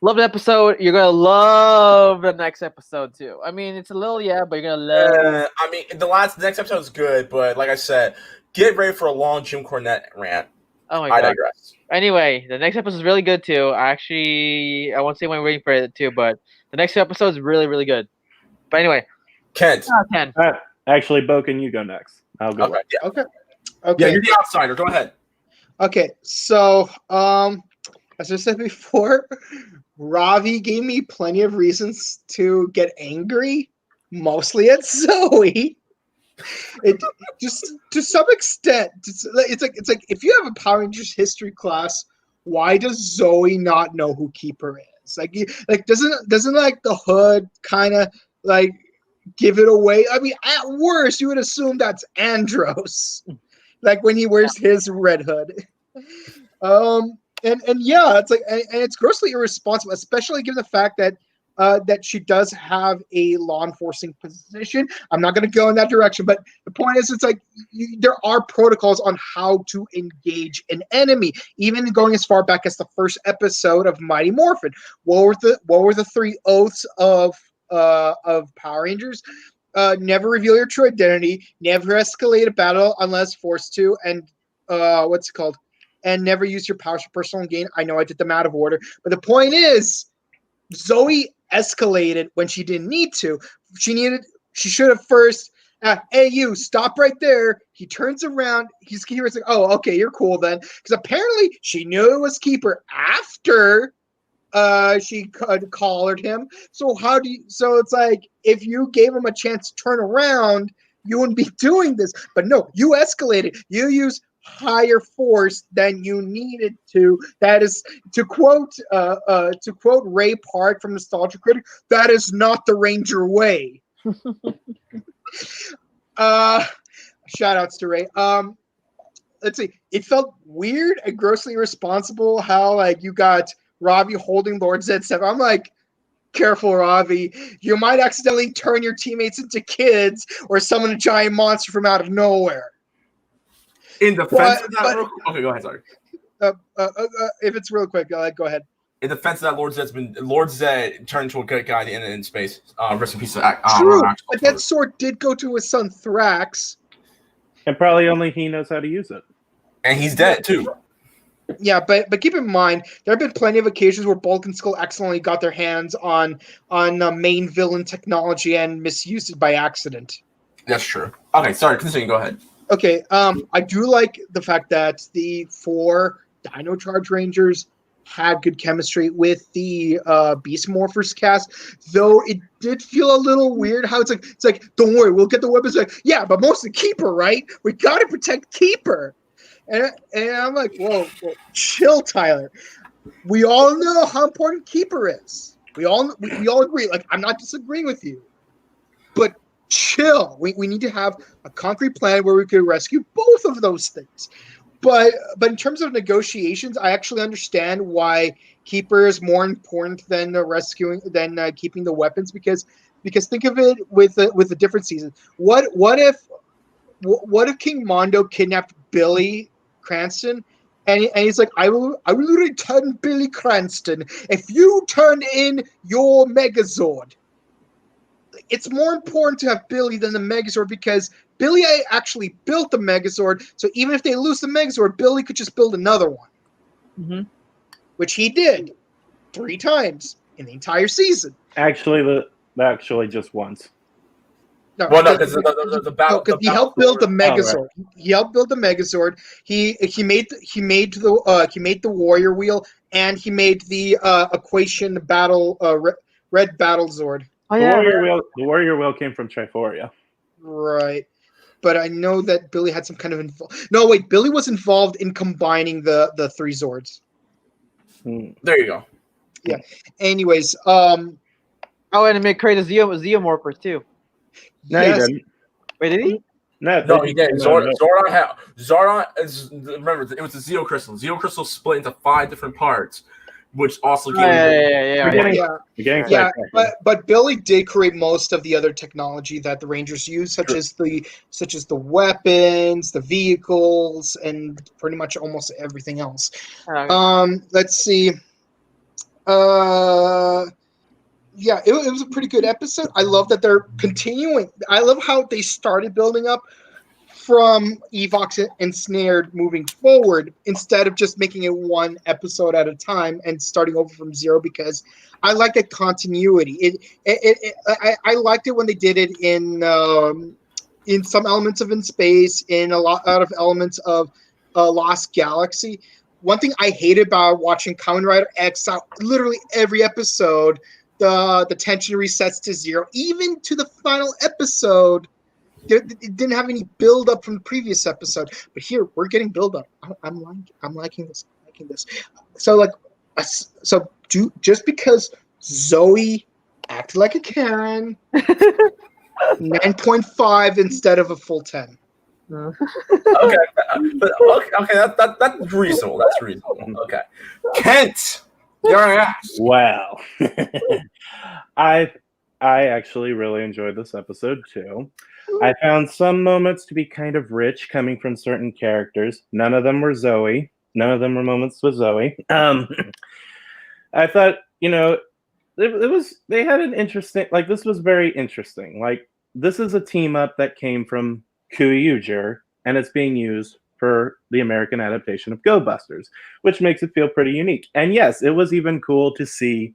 love the episode. You're gonna love the next episode too. I mean, it's a little but you're gonna love.
I mean, the next episode is good, but like I said, get ready for a long Jim Cornette rant.
Oh my god.
I digress.
Anyway, the next episode is really good too. I won't say when we're waiting for it too, but the next 2 episodes is really, really good. But anyway,
Kent.
10.
Actually, Boken, you go next. I'll go.
Okay. Yeah.
Okay.
Yeah, you're the outsider. Go ahead.
Okay. So, as I said before, Ravi gave me plenty of reasons to get angry, mostly at Zoe. It just to some extent, it's like if you have a Power Rangers history class, why does Zoe not know who Keeper is? Like doesn't like the hood kind of like give it away? I mean, at worst, you would assume that's Andros, like when he wears his red hood. And yeah, it's like and it's grossly irresponsible, especially given the fact that that she does have a law enforcing position. I'm not going to go in that direction, but the point is, it's like there are protocols on how to engage an enemy, even going as far back as the first episode of Mighty Morphin. What were the 3 oaths of Power Rangers? Never reveal your true identity, never escalate a battle unless forced to, and what's it called? And never use your powers for personal gain. I know I did them out of order, but the point is, Zoe escalated when she didn't need to. She should have first, hey, you, stop right there. He turns around. He's like, oh, okay, you're cool then. Because apparently she knew it was Keeper after she collared him. So it's like, if you gave him a chance to turn around, you wouldn't be doing this. But no, you escalated. You used higher force than you needed to. That is, to quote Ray Park from Nostalgia Critic, that is not the Ranger way. Shout outs to Ray. Let's see. It felt weird and grossly irresponsible how like you got Ravi holding Lord Z7. I'm like, careful, Ravi. You might accidentally turn your teammates into kids or summon a giant monster from out of nowhere.
In defense of that, okay, go ahead. Sorry.
If it's real quick, go ahead.
In defense of that, Lord Zed turned into a good guy in space. Rest in peace.
True, but that sword did go to his son Thrax,
and probably only he knows how to use it.
And he's dead too.
Yeah, but keep in mind there have been plenty of occasions where Bulk and Skull accidentally got their hands on main villain technology and misused it by accident.
That's true. Okay, sorry, continue. Go ahead.
Okay, I do like the fact that the 4 Dino Charge Rangers had good chemistry with the Beast Morphers cast, though it did feel a little weird how it's like don't worry, we'll get the weapons. Like, yeah, but mostly Keeper, right? We got to protect Keeper. And I'm like, whoa, chill, Tyler. We all know how important Keeper is. We all agree. Like, I'm not disagreeing with you, but chill. We need to have a concrete plan where we could rescue both of those things. But in terms of negotiations, I actually understand why Keeper is more important than keeping the weapons because think of it with a different season. What if King Mondo kidnapped Billy Cranston, and he's like, I will return Billy Cranston if you turn in your Megazord. It's more important to have Billy than the Megazord because Billy actually built the Megazord, so even if they lose the Megazord, Billy could just build another one, which he did 3 times in the entire season.
Actually, just once.
No,
Well, no, because the battle.
Because he helped build the Megazord. Oh, right. He helped build the Megazord. He made the Warrior Wheel, and he made the Equation Battle Red Battle Zord.
Oh, yeah,
the Warrior Wheel came from Triforia.
Right, but I know that Billy had some kind of No, wait, Billy was involved in combining the 3 Zords.
There you go.
Yeah. Anyways,
and it made create a Zeomorpher too.
No,
yes.
he didn't.
Wait, did he?
No, he didn't. Zordon is, remember, it was a Zeo Crystal. Zeo Crystal split into 5 different parts, which also gave
Yeah. But Billy did create most of the other technology that the Rangers use, such as the weapons, the vehicles, and pretty much almost everything else. Let's see. Yeah, it was a pretty good episode. I love that they're continuing. I love how they started building up from Evox and Snared moving forward instead of just making it 1 episode at a time and starting over from 0, because I like that continuity. I liked it when they did it in some elements of In Space, in a lot of elements of Lost Galaxy. One thing I hate about watching Kamen Rider X, literally every episode, the tension resets to 0, even to the final episode. It didn't have any build up from the previous episode, but here we're getting build up. I'm liking this. So just because Zoe acted like a Karen, 9.5 instead of a full 10.
Okay, that's reasonable. That's reasonable. Okay, Kent, your ass.
Wow. I actually really enjoyed this episode too. I found some moments to be kind of rich coming from certain characters. None of them were Zoe. None of them were moments with Zoe. I thought, they had an interesting, this was very interesting. This is a team up that came from QASAR, and it's being used for the American adaptation of Go Busters, which makes it feel pretty unique. And yes, it was even cool to see,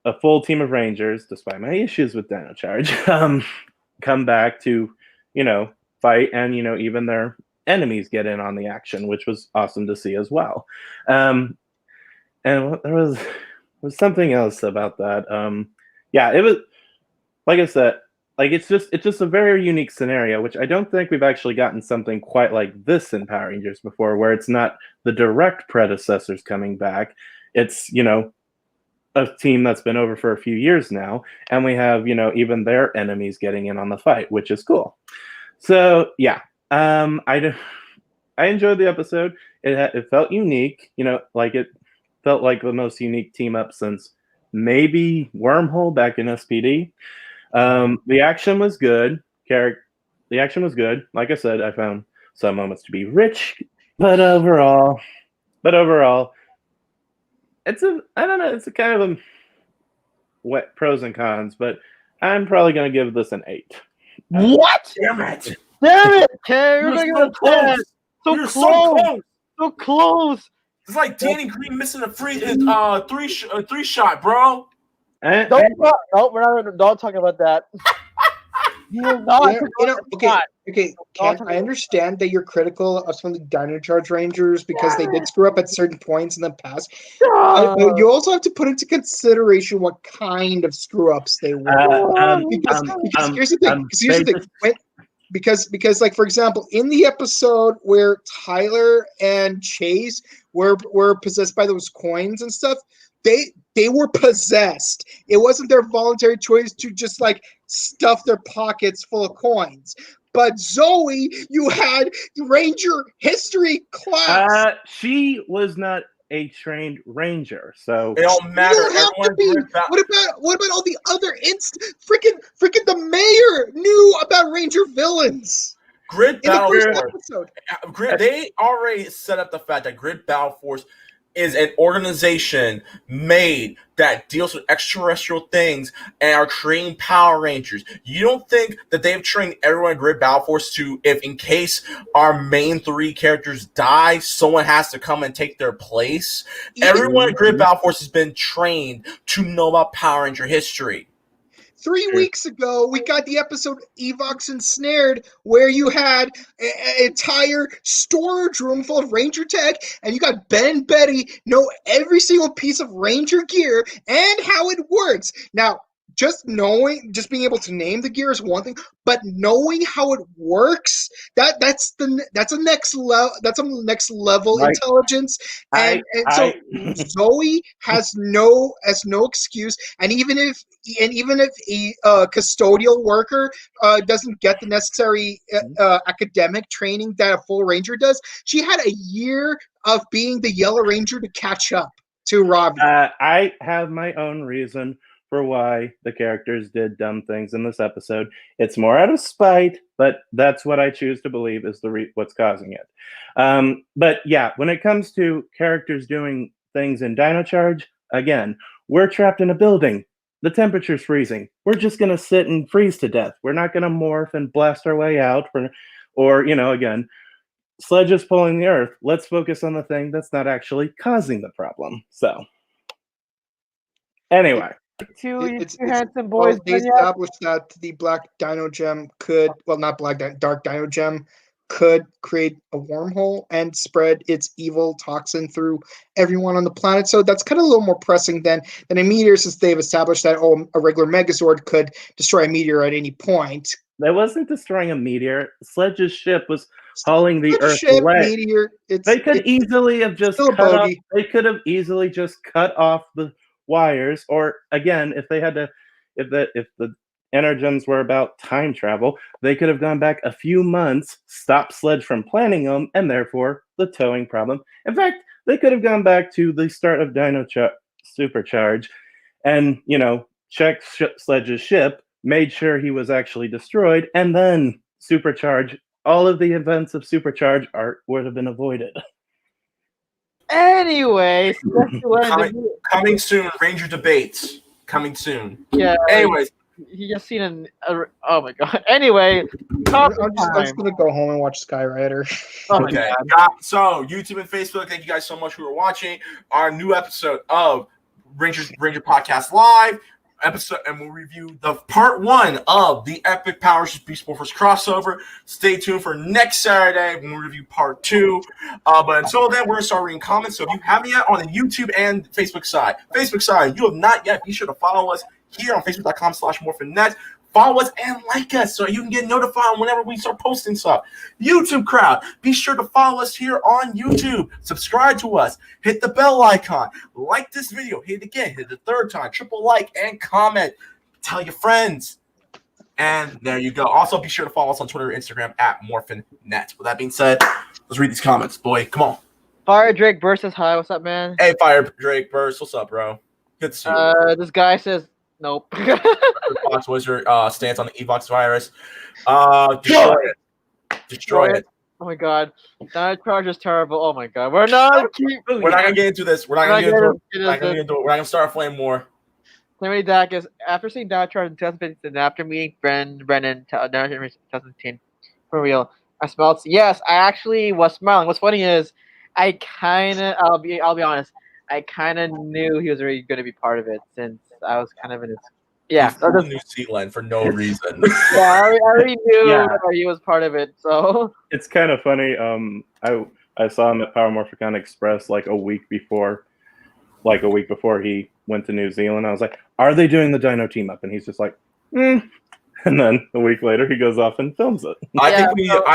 a full team of Rangers, despite my issues with Dino Charge, come back to, fight, and, even their enemies get in on the action, which was awesome to see as well. And there was something else about that. It was, like I said, it's just a very unique scenario, which I don't think we've actually gotten something quite like this in Power Rangers before, where it's not the direct predecessors coming back. It's, a team that's been over for a few years now, and we have, even their enemies getting in on the fight, which is cool. So yeah, I enjoyed the episode. It felt unique, it felt like the most unique team up since maybe Wormhole back in SPD. The action was good. The action was good. Like I said, I found some moments to be rich, but overall, it's a kind of a wet pros and cons, but I'm probably going to give this an 8.
What? Damn it!
Okay, we're going to give it a 10.
You're so close.
So close.
It's like Danny Green missing a three shot, bro.
And,
No, we're not talking about that.
Okay, Ken, I understand that you're critical of some of the Dino Charge Rangers because they did screw up at certain points in the past. But you also have to put into consideration what kind of screw ups they were. Because here's the thing. Because like, for example, in the episode where Tyler and Chase were possessed by those coins and stuff, they were possessed. It wasn't their voluntary choice to just like stuff their pockets full of coins. But Zoe, you had Ranger history class.
She was not a trained ranger, so
it don't matter.
You don't have to be. What about all the other freaking the mayor knew about Ranger villains.
Grid Battle Force.
Episode.
They already set up the fact that Grid Battle Force is an organization made that deals with extraterrestrial things and are training Power Rangers. You don't think that they've trained everyone in Grid Battle Force to, if in case our main three characters die, someone has to come and take their place? Everyone in Grid Battle Force has been trained to know about Power Ranger history.
3 weeks ago, we got the episode Evox Ensnared, where you had an entire storage room full of Ranger tech, and you got Ben and Betty know every single piece of Ranger gear and how it works. Now, just being able to name the gear is one thing, but knowing how it works, that's a next level intelligence. So Zoe has no excuse, and even if a custodial worker doesn't get the necessary academic training that a full ranger does, she had a year of being the Yellow Ranger to catch up to Robbie.
I have my own reason for why the characters did dumb things in this episode. It's more out of spite, but that's what I choose to believe is what's causing it. But yeah, when it comes to characters doing things in Dino Charge, again, we're trapped in a building. The temperature's freezing. We're just going to sit and freeze to death. We're not going to morph and blast our way out. Or, again, Sledge is pulling the earth. Let's focus on the thing that's not actually causing the problem. So, anyway.
Two handsome boys.
They established that the Black Dino Gem Dark Dino Gem could create a wormhole and spread its evil toxin through everyone on the planet. So that's kind of a little more pressing than a meteor, since they've established that a regular Megazord could destroy a meteor at any point.
That wasn't destroying a meteor. Sledge's ship was hauling the Earth away.
Meteor,
they could easily have just cut off. They could have easily just cut off the wires, or again, if the Energems were about time travel, they could have gone back a few months, stopped Sledge from planning them, and therefore the towing problem. In fact, they could have gone back to the start of Dino Supercharge and, checked Sledge's ship, made sure he was actually destroyed, and then Supercharge. All of the events of Supercharge would have been avoided.
Anyway,
coming soon, Ranger debates. Coming soon.
Yeah.
Anyways.
He just seen oh my god. Anyway,
I'm just gonna go home and watch Skyrider.
Okay. So YouTube and Facebook, thank you guys so much who are watching our new episode of Ranger Podcast Live episode, and we'll review the part 1 of the epic Power Rangers Beast Morphers crossover. Stay tuned for next Saturday when we review part 2. But until then, we're gonna start reading comments. So if you haven't yet on the YouTube and Facebook side, you have not yet, be sure to follow us here on Facebook.com/MorphinNet. Follow us and like us so you can get notified whenever we start posting stuff. YouTube crowd, be sure to follow us here on YouTube. Subscribe to us. Hit the bell icon. Like this video. Hit it again. Hit it the third time. Triple like and comment. Tell your friends. And there you go. Also, be sure to follow us on Twitter and Instagram at MorphinNet. With that being said, let's read these comments. Boy, come on.
Fire Drake Burst says hi. What's up, man?
Hey, Fire Drake Burst. What's up, bro? Good to see you.
This guy says nope.
Fox, what's your stance on the Evox virus? Destroy it.
Oh my god. That charge is terrible. Oh my god. We're not
gonna get into this. We're not gonna start a flame war.
Clemmy Dak is after seeing that charge in 2015 and after meeting Brennan 2015 for real. I smelled. Yes, I actually was smiling. What's funny is, I'll be honest. I kind of knew he was really going to be part of it since I was kind of in his. Yeah,
He's from New Zealand for no reason.
yeah, I already knew
Yeah.
that he was part of it. So
It's kind of funny. I saw him at Power Morphicon Express like a week before he went to New Zealand. I was like, "Are they doing the Dino team up?" And he's just like, "Hmm." And then a week later, he goes off and films it.
I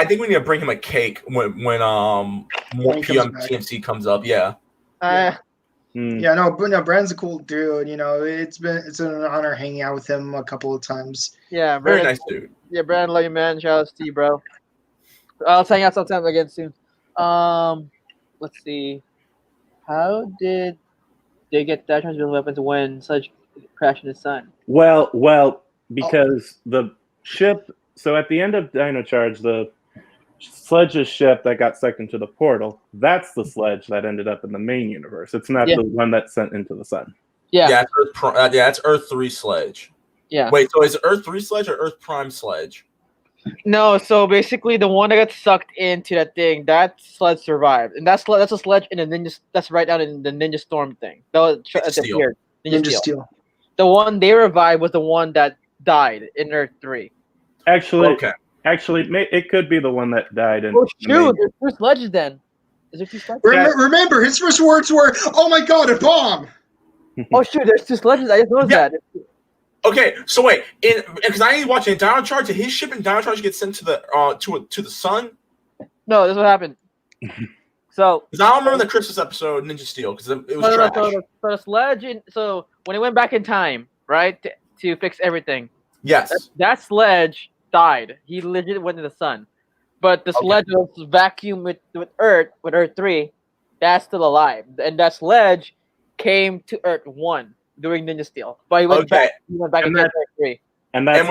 think we need to bring him a cake when more TMC comes up. Yeah.
Yeah, no, but no, Brandon's a cool dude. You know, it's an honor hanging out with him a couple of times.
yeah,
Very
Brandon,
nice dude.
yeah, Brandon, love you, man. Shout out to you, bro. Let's hang out sometime again soon. Let's see. How did they get that transmission weapons when Sledge crashed in the sun?
Well, because the ship. So at the end of Dino Charge, the Sledge's ship that got sucked into the portal, that's the Sledge that ended up in the main universe. It's not the one that's sent into the sun.
Yeah.
Yeah, it's Earth 3 Sledge.
Yeah.
Wait, so is it Earth 3 Sledge or Earth Prime Sledge?
No, so basically the one that got sucked into that thing, that Sledge survived, and that's a Sledge in the Ninja. That's right down in the Ninja Storm thing. That was appeared.
Ninja Steel.
The one they revived was the one that died in Earth 3.
Actually, it could be the one that died.
Oh shoot! There's two Sledges then. Is there two Sledges?
Remember, his first words were, "Oh my God, a bomb!"
Oh shoot! There's two Sledges. I just noticed that.
Okay, so wait, because I ain't watching Dino Charge. Did his ship in Dino Charge get sent to the sun?
No, this is what happened. So,
because I don't remember the Christmas episode Ninja Steel because it was trash.
So the Sledge, so when it went back in time, right, to fix everything.
Yes.
That Sledge died. He legit went to the sun, but the Sledge was vacuumed with Earth 3. That's still alive, and that Sledge came to Earth 1 during Ninja Steel, but he went back. He went back into Earth 3.
And that's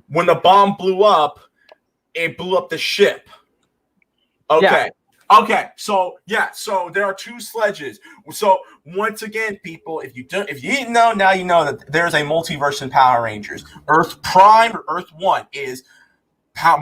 when the bomb blew up, it blew up the ship. Okay.
Yeah.
Okay, so there are two Sledges. So once again, people, if you didn't know, now you know that there's a multiverse in Power Rangers. Earth Prime or Earth 1 is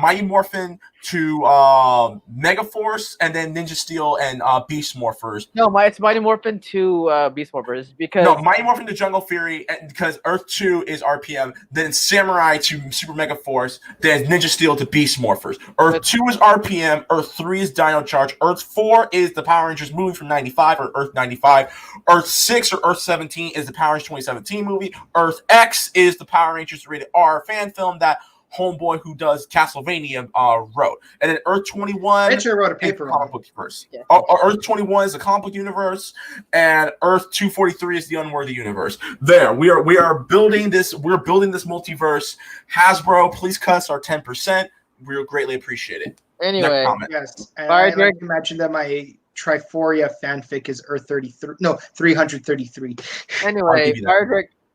Mighty Morphin to Megaforce, and then Ninja Steel and Beast Morphers.
No, it's Mighty Morphin to Beast Morphers because
Mighty Morphin to Jungle Fury, because Earth 2 is RPM, then Samurai to Super Megaforce, then Ninja Steel to Beast Morphers. Earth 2 is RPM, Earth 3 is Dino Charge, Earth 4 is the Power Rangers movie from 95 or Earth 95, Earth 6 or Earth 17 is the Power Rangers 2017 movie, Earth X is the Power Rangers rated R fan film that homeboy who does Castlevania wrote. And then Earth 21
I wrote a paper on
comic book universe. Yeah. Earth 21 is the comic book universe, and Earth 243 is the unworthy universe. There, we are building this. We're building this multiverse. Hasbro, please cut us our 10%. We'll greatly appreciate it.
Anyway,
yes, and I'd like to mention that my Triforia fanfic is Earth 33. No, 333.
Anyway,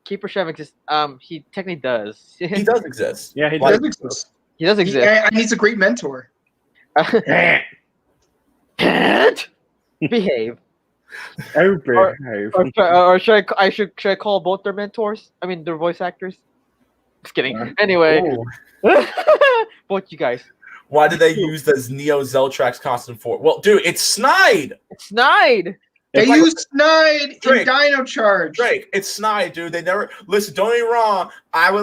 Keeper Chef exists. He technically does.
He does exist.
Yeah, he does exist.
He does exist.
And he's a great mentor.
Can't behave. Or should I call both their mentors? I mean, their voice actors. Just kidding. Anyway, both you guys.
Why did they use this Neo Zeltrax costume for? Well, dude, it's Snide.
It's Snide.
They used Snide in Dino Charge.
Drake, it's Snide, dude. They never listen. Don't get me wrong. I would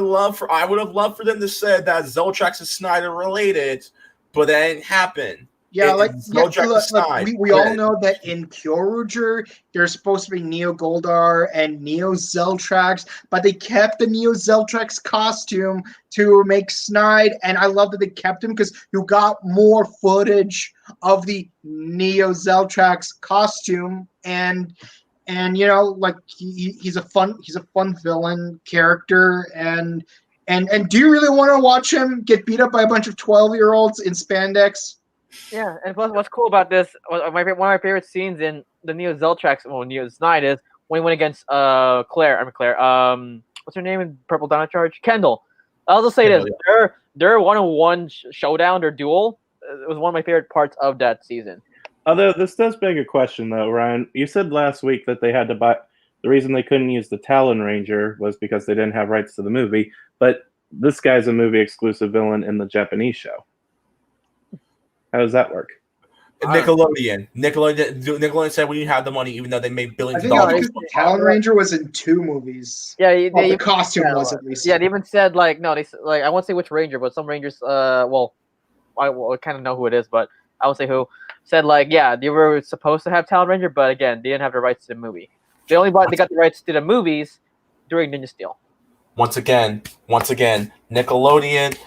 have loved for them to say that Zeltrax and Snide are related, but that didn't happen.
Yeah, we all know that in Kyoruger, there's supposed to be Neo Goldar and Neo Zeltrax, but they kept the Neo Zeltrax costume to make Snide, and I love that they kept him because you got more footage of the Neo Zeltrax costume, and you know, like he's a fun villain character, and do you really want to watch him get beat up by a bunch of 12-year-olds in spandex?
Yeah, and plus, what's cool about this? One of my favorite scenes in the Neo Zeltrax, Neo Snide, is when he went against Claire. What's her name in Purple Dino Charge? Kendall. I'll just say this: their one-on-one showdown, their duel, it was one of my favorite parts of that season.
Although this does beg a question, though, Ryan. You said last week that they had to buy. The reason they couldn't use the Talon Ranger was because they didn't have rights to the movie. But this guy's a movie exclusive villain in the Japanese show. How does that work?
Nickelodeon said we have the money, even though they made
I
billions of
think
dollars.
because Talon Ranger was in 2 movies.
Yeah,
Well, the costume was at least.
Yeah, they even said like no, they like I won't say which ranger, but some rangers. Well, I kind of know who it is, but I won't say who. Said like yeah, they were supposed to have Talon Ranger, but again, they didn't have the rights to the movie. They got the rights to the movies during Ninja Steel.
Once again, Nickelodeon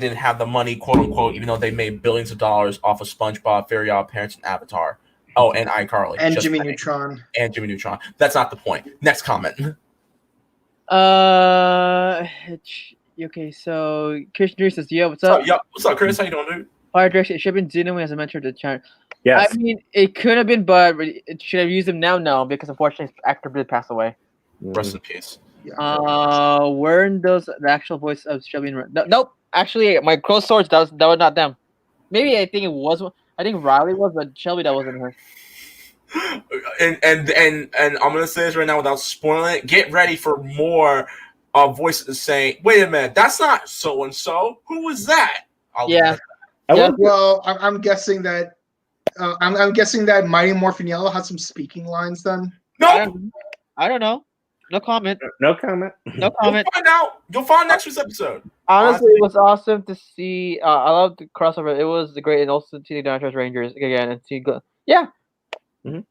didn't have the money, quote unquote, even though they made billions of dollars off of SpongeBob, Fairy Odd Parents, and Avatar. Oh, and iCarly.
And Jimmy Neutron.
And Jimmy Neutron. That's not the point. Next comment.
Okay, so Christian Drew says, "Yo, what's up?
What's up, Chris? How you doing, dude?"
Fire direction. It should have been Zinno as a mentor to the channel.
Yes.
I mean, it could have been, but it should have used him now. No, because unfortunately, his actor did pass away.
Rest in peace.
Yeah.
Weren't those the actual voice of Shelby? Nope. Actually, my close source that was not them. Maybe I think it was. I think Riley was, but Shelby that wasn't her.
And I'm gonna say this right now without spoiling it. Get ready for more voices saying, "Wait a minute, that's not so and so. Who was that?"
Yeah.
Well, I'm guessing that. I'm guessing that Mighty Morphin Yellow had some speaking lines then.
No,
I don't know. No comment.
No comment.
No comment.
You'll find out. You'll find next week's episode.
Honestly, it was awesome to see. I love the crossover. It was great, and also to see the Dinosaurs Rangers again and see. Yeah.
Mm-hmm.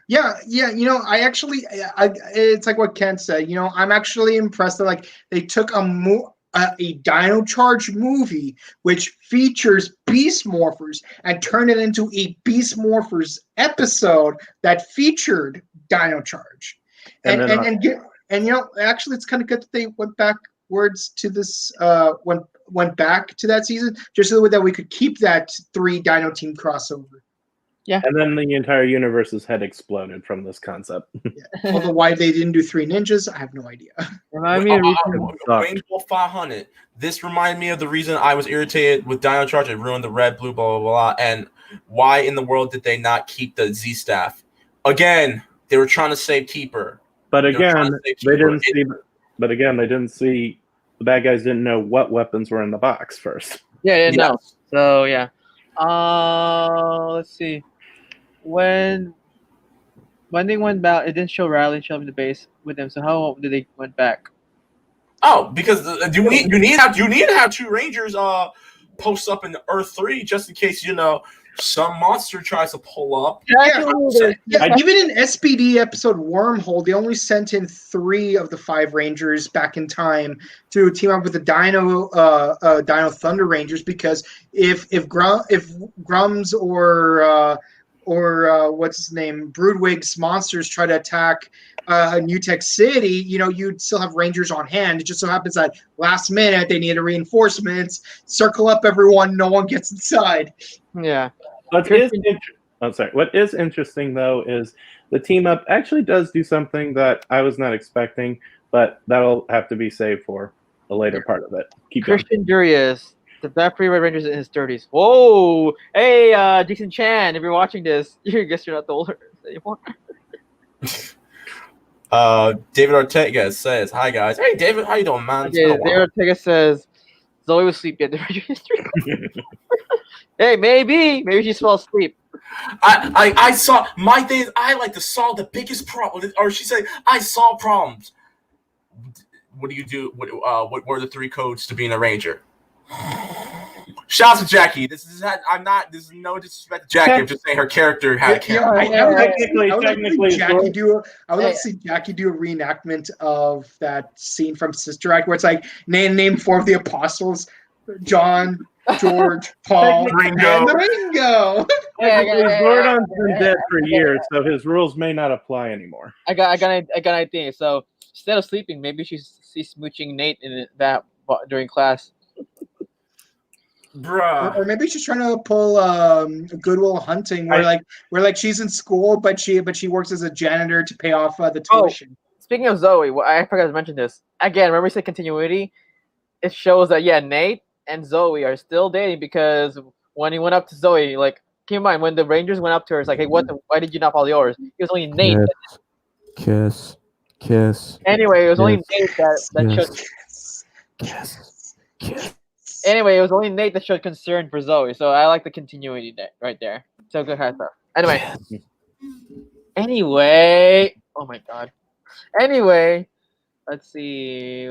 Yeah. You know, it's like what Ken said. You know, I'm actually impressed that like they took a Dino Charge movie which features Beast Morphers and turned it into a Beast Morphers episode that featured Dino Charge. And you know, actually, it's kind of good that they went backwards to this. Went back to that season just so that we could keep that 3 Dino Team crossover.
Yeah,
and then the entire universe's head exploded from this concept.
Yeah. Although why they didn't do 3 ninjas, I have no idea.
Remind me of
Range Wolf 500. This reminded me of the reason I was irritated with Dino Charge. It ruined the red, blue, blah blah blah. And why in the world did they not keep the Z staff? Again, they were trying to save Keeper.
But again, they didn't see. But again, they didn't see. The bad guys didn't know what weapons were in the box first.
Yeah, they didn't know. So yeah. Let's see. When they went back, it didn't show Riley and Shelby the base with them. So how did they went back?
Oh, because you need to have 2 Rangers post up in Earth 3 just in case some monster tries to pull up.
Yeah, even in SPD episode Wormhole, they only sent in 3 of the 5 Rangers back in time to team up with the Dino Thunder Rangers because if Grums or what's his name, Broodwig's monsters try to attack New Tech City, you'd still have Rangers on hand. It just so happens that last minute they needed reinforcements, circle up everyone, no one gets inside.
Yeah.
What is interesting though is the team up actually does do something that I was not expecting, but that'll have to be saved for a later part of it.
Christian Durius, the Black Free Red Rangers in his 30s. Whoa! Hey, Jason Chan, if you're watching this, I guess you're not the older anymore.
David Ortega says, "Hi guys." Hey David, how you doing, man?
David Ortega says, "Zoe was sleepy at the history." Hey, maybe she fell asleep.
I saw my thing is I like to solve the biggest problem, or she said I solve problems. What do you do? What were the 3 codes to being a ranger? Shout out to Jackie. This is no disrespect to Jackie. I'm just saying her character had a character.
I would like to see Jackie do a reenactment of that scene from Sister Act where it's like name 4 of the apostles: John, George, Paul,
Ringo.
and Ringo.
Zordon's been dead for years, so his rules may not apply anymore.
I got an idea. So instead of sleeping, maybe she's smooching Nate in that during class.
Bruh.
Or maybe she's trying to pull Goodwill Hunting, where she's in school, but she works as a janitor to pay off the tuition.
Speaking of Zoe, I forgot to mention this again. Remember, we said continuity. It shows that Nate and Zoe are still dating because when he went up to Zoe, like, keep in mind when the Rangers went up to her, it's like, hey, why did you not follow yours? It was only Nate.
Kiss.
Anyway, it was only Nate that chose.
Kiss.
Anyway, it was only Nate that showed concern for Zoe, so I like the continuity right there. So good stuff. Anyway. Oh my god. Anyway, let's see.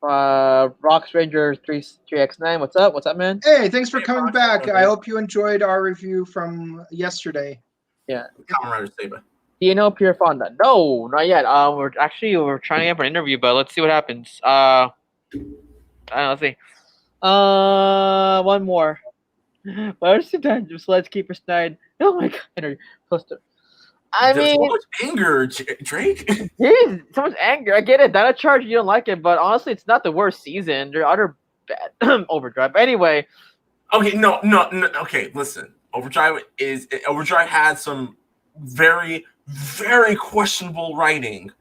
Rocks Ranger 3X9. What's up? What's up, man?
Hey, thanks for coming back. I hope you enjoyed our review from yesterday.
Yeah.
Kamen Rider Saber.
Do you know Pure Fonda? No, not yet. We're trying to have an interview, but let's see what happens. I don't know, let's see. One more. Where's the time? Just let's keep her snide. Oh my god, interview. Poster.
There's so much anger, Drake.
Jeez, so much anger. I get it. Dino Charge, you don't like it, but honestly, it's not the worst season. There are other bad Overdrive. But anyway.
Okay, no. Okay, listen. Overdrive had some very, very questionable writing,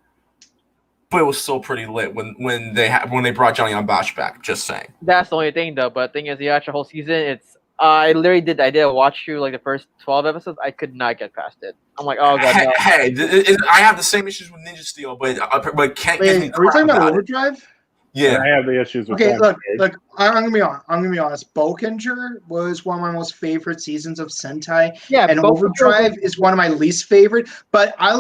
but it was still pretty lit when they brought Johnny on Bash back. Just saying.
That's the only thing, though. But the thing is, you watch the whole season. It's I did watch through like the first 12 episodes. I could not get past it. I'm like, oh god. No.
Hey, I have the same issues with Ninja Steel, but can't get me.
Are we talking about Overdrive?
Yeah,
I have the issues with.
Okay, look. I'm gonna be honest. Bokenger was one of my most favorite seasons of Sentai.
Yeah,
and Overdrive is one of my least favorite. But I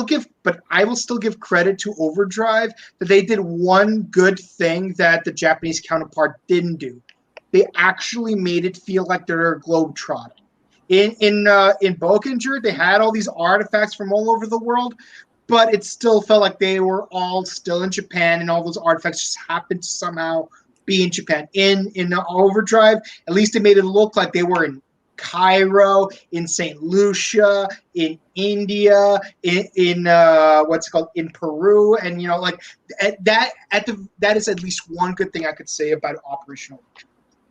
will still give credit to Overdrive that they did one good thing that the Japanese counterpart didn't do. They actually made it feel like they're globetrotting. In Bokenger, they had all these artifacts from all over the world, but it still felt like they were all still in Japan, and all those artifacts just happened to somehow be in Japan. In Overdrive, at least it made it look like they were in Cairo, in St. Lucia, in India, in what's it called, in Peru, and that is at least one good thing I could say about Operational.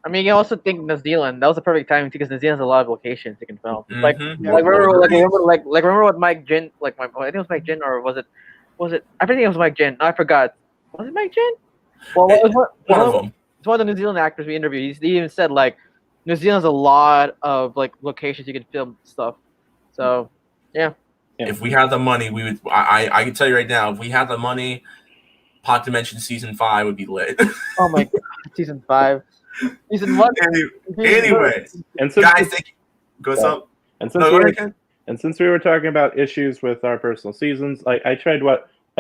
I mean, you also think New Zealand. That was the perfect time because New Zealand has a lot of locations you can film.
Mm-hmm.
Remember what Mike Jin, I think it was Mike Jin, or was it? I think it was Mike Jin. I forgot. Was it Mike Jin? Well, it was one of them. It's one of the New Zealand actors we interviewed. He even said New Zealand has a lot of locations you can film stuff. So yeah.
If we had the money, we would. I can tell you right now, if we had the money, Pot Dimension Season 5 would be lit.
Oh my god, Season 5. Season 1.
Anyway,
and so
guys, go up.
And since we were talking about issues with our personal seasons, I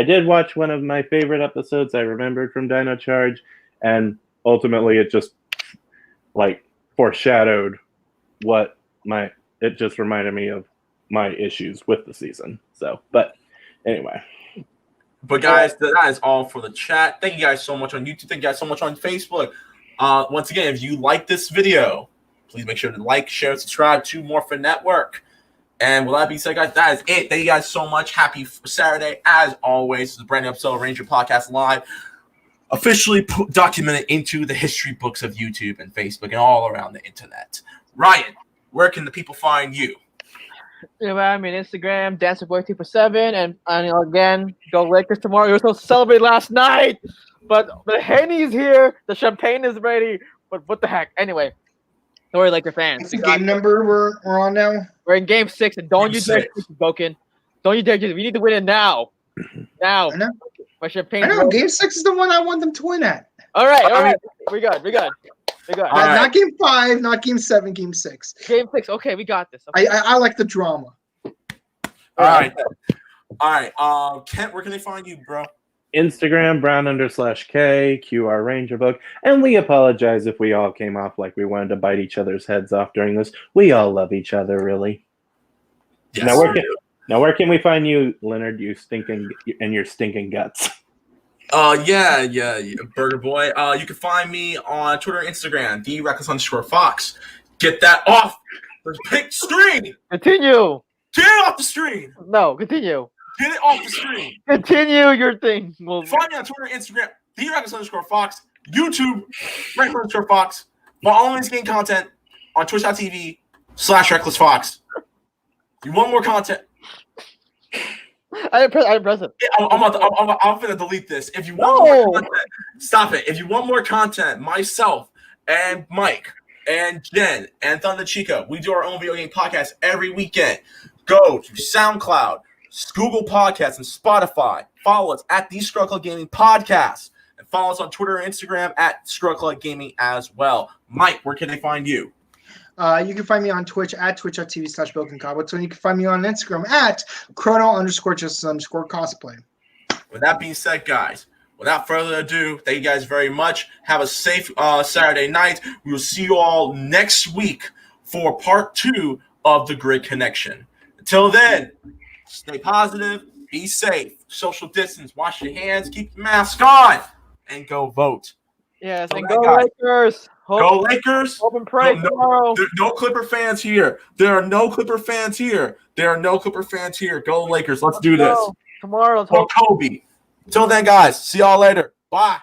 did watch one of my favorite episodes I remembered from Dino Charge, and ultimately it just foreshadowed it just reminded me of my issues with the season. So, but anyway.
But guys, that is all for the chat. Thank you guys so much on YouTube. Thank you guys so much on Facebook. Once again, if you like this video, please make sure to like, share, and subscribe to Morphin Network. And with that being said, guys, that is it. Thank you guys so much. Happy Saturday. As always, this is a brand new episode of Ranger Podcast Live, officially documented into the history books of YouTube and Facebook and all around the internet. Ryan, where can the people find you?
I mean, Instagram, DancerBoy247, and again, go Lakers tomorrow. You were supposed to celebrate last night, but the Henny's here, the champagne is ready, but what the heck? Anyway, don't worry, Laker fans.
What's the game number we're on now?
We're in Game 6, and don't you dare Boken. Don't you dare. We need to win it now. Now.
I know.
My champagne.
I know. Game 6 is the one I want them to win at.
All right. We got.
Not Game 5, not Game 7, Game 6.
Game 6. Okay, we got this. Okay.
I like the drama.
All right. Kent, where can they find you, bro?
Instagram, Brown_K, QR Ranger Book. And we apologize if we all came off like we wanted to bite each other's heads off during this. We all love each other, really.
Yes,
Now, where can we find you, Leonard, your stinking guts?
Yeah, Burger Boy. You can find me on Twitter and Instagram, @TheReckless_Fox. Get that off the big screen.
Continue.
Get it off the screen.
No, continue.
Get it off the screen.
Continue your thing.
Find me on Twitter and Instagram, @TheReckless_Fox. YouTube, Reckless_Fox. My only game content on Twitch.tv/RecklessFox. You want more content?
I didn't press it.
I'm gonna delete this. If you want more content, stop it. If you want more content, myself and Mike and Jen and Thunder Chica, we do our own video game podcast every weekend. Go to SoundCloud, Google Podcasts, and Spotify. Follow us at the Struggle Gaming Podcast. And Follow us on Twitter and Instagram at Scrub Gaming as well. Mike, where can they find you?
You can find me on Twitch at twitch.tv/BrokenCobbleton. And you can find me on Instagram at chrono_justice_cosplay.
With that being said, guys, without further ado, thank you guys very much. Have a safe Saturday night. We will see you all next week for part 2 of The Grid Connection. Until then, stay positive, be safe, social distance, wash your hands, keep the mask on, and go vote.
Yes,
So
and
that,
go
guys,
Lakers.
Go Lakers.
Hope and pray tomorrow.
There are no Clipper fans here. There are no Clipper fans here. Go Lakers. Let's do this.
Tomorrow.
Or Kobe. Until then, guys, see y'all later. Bye.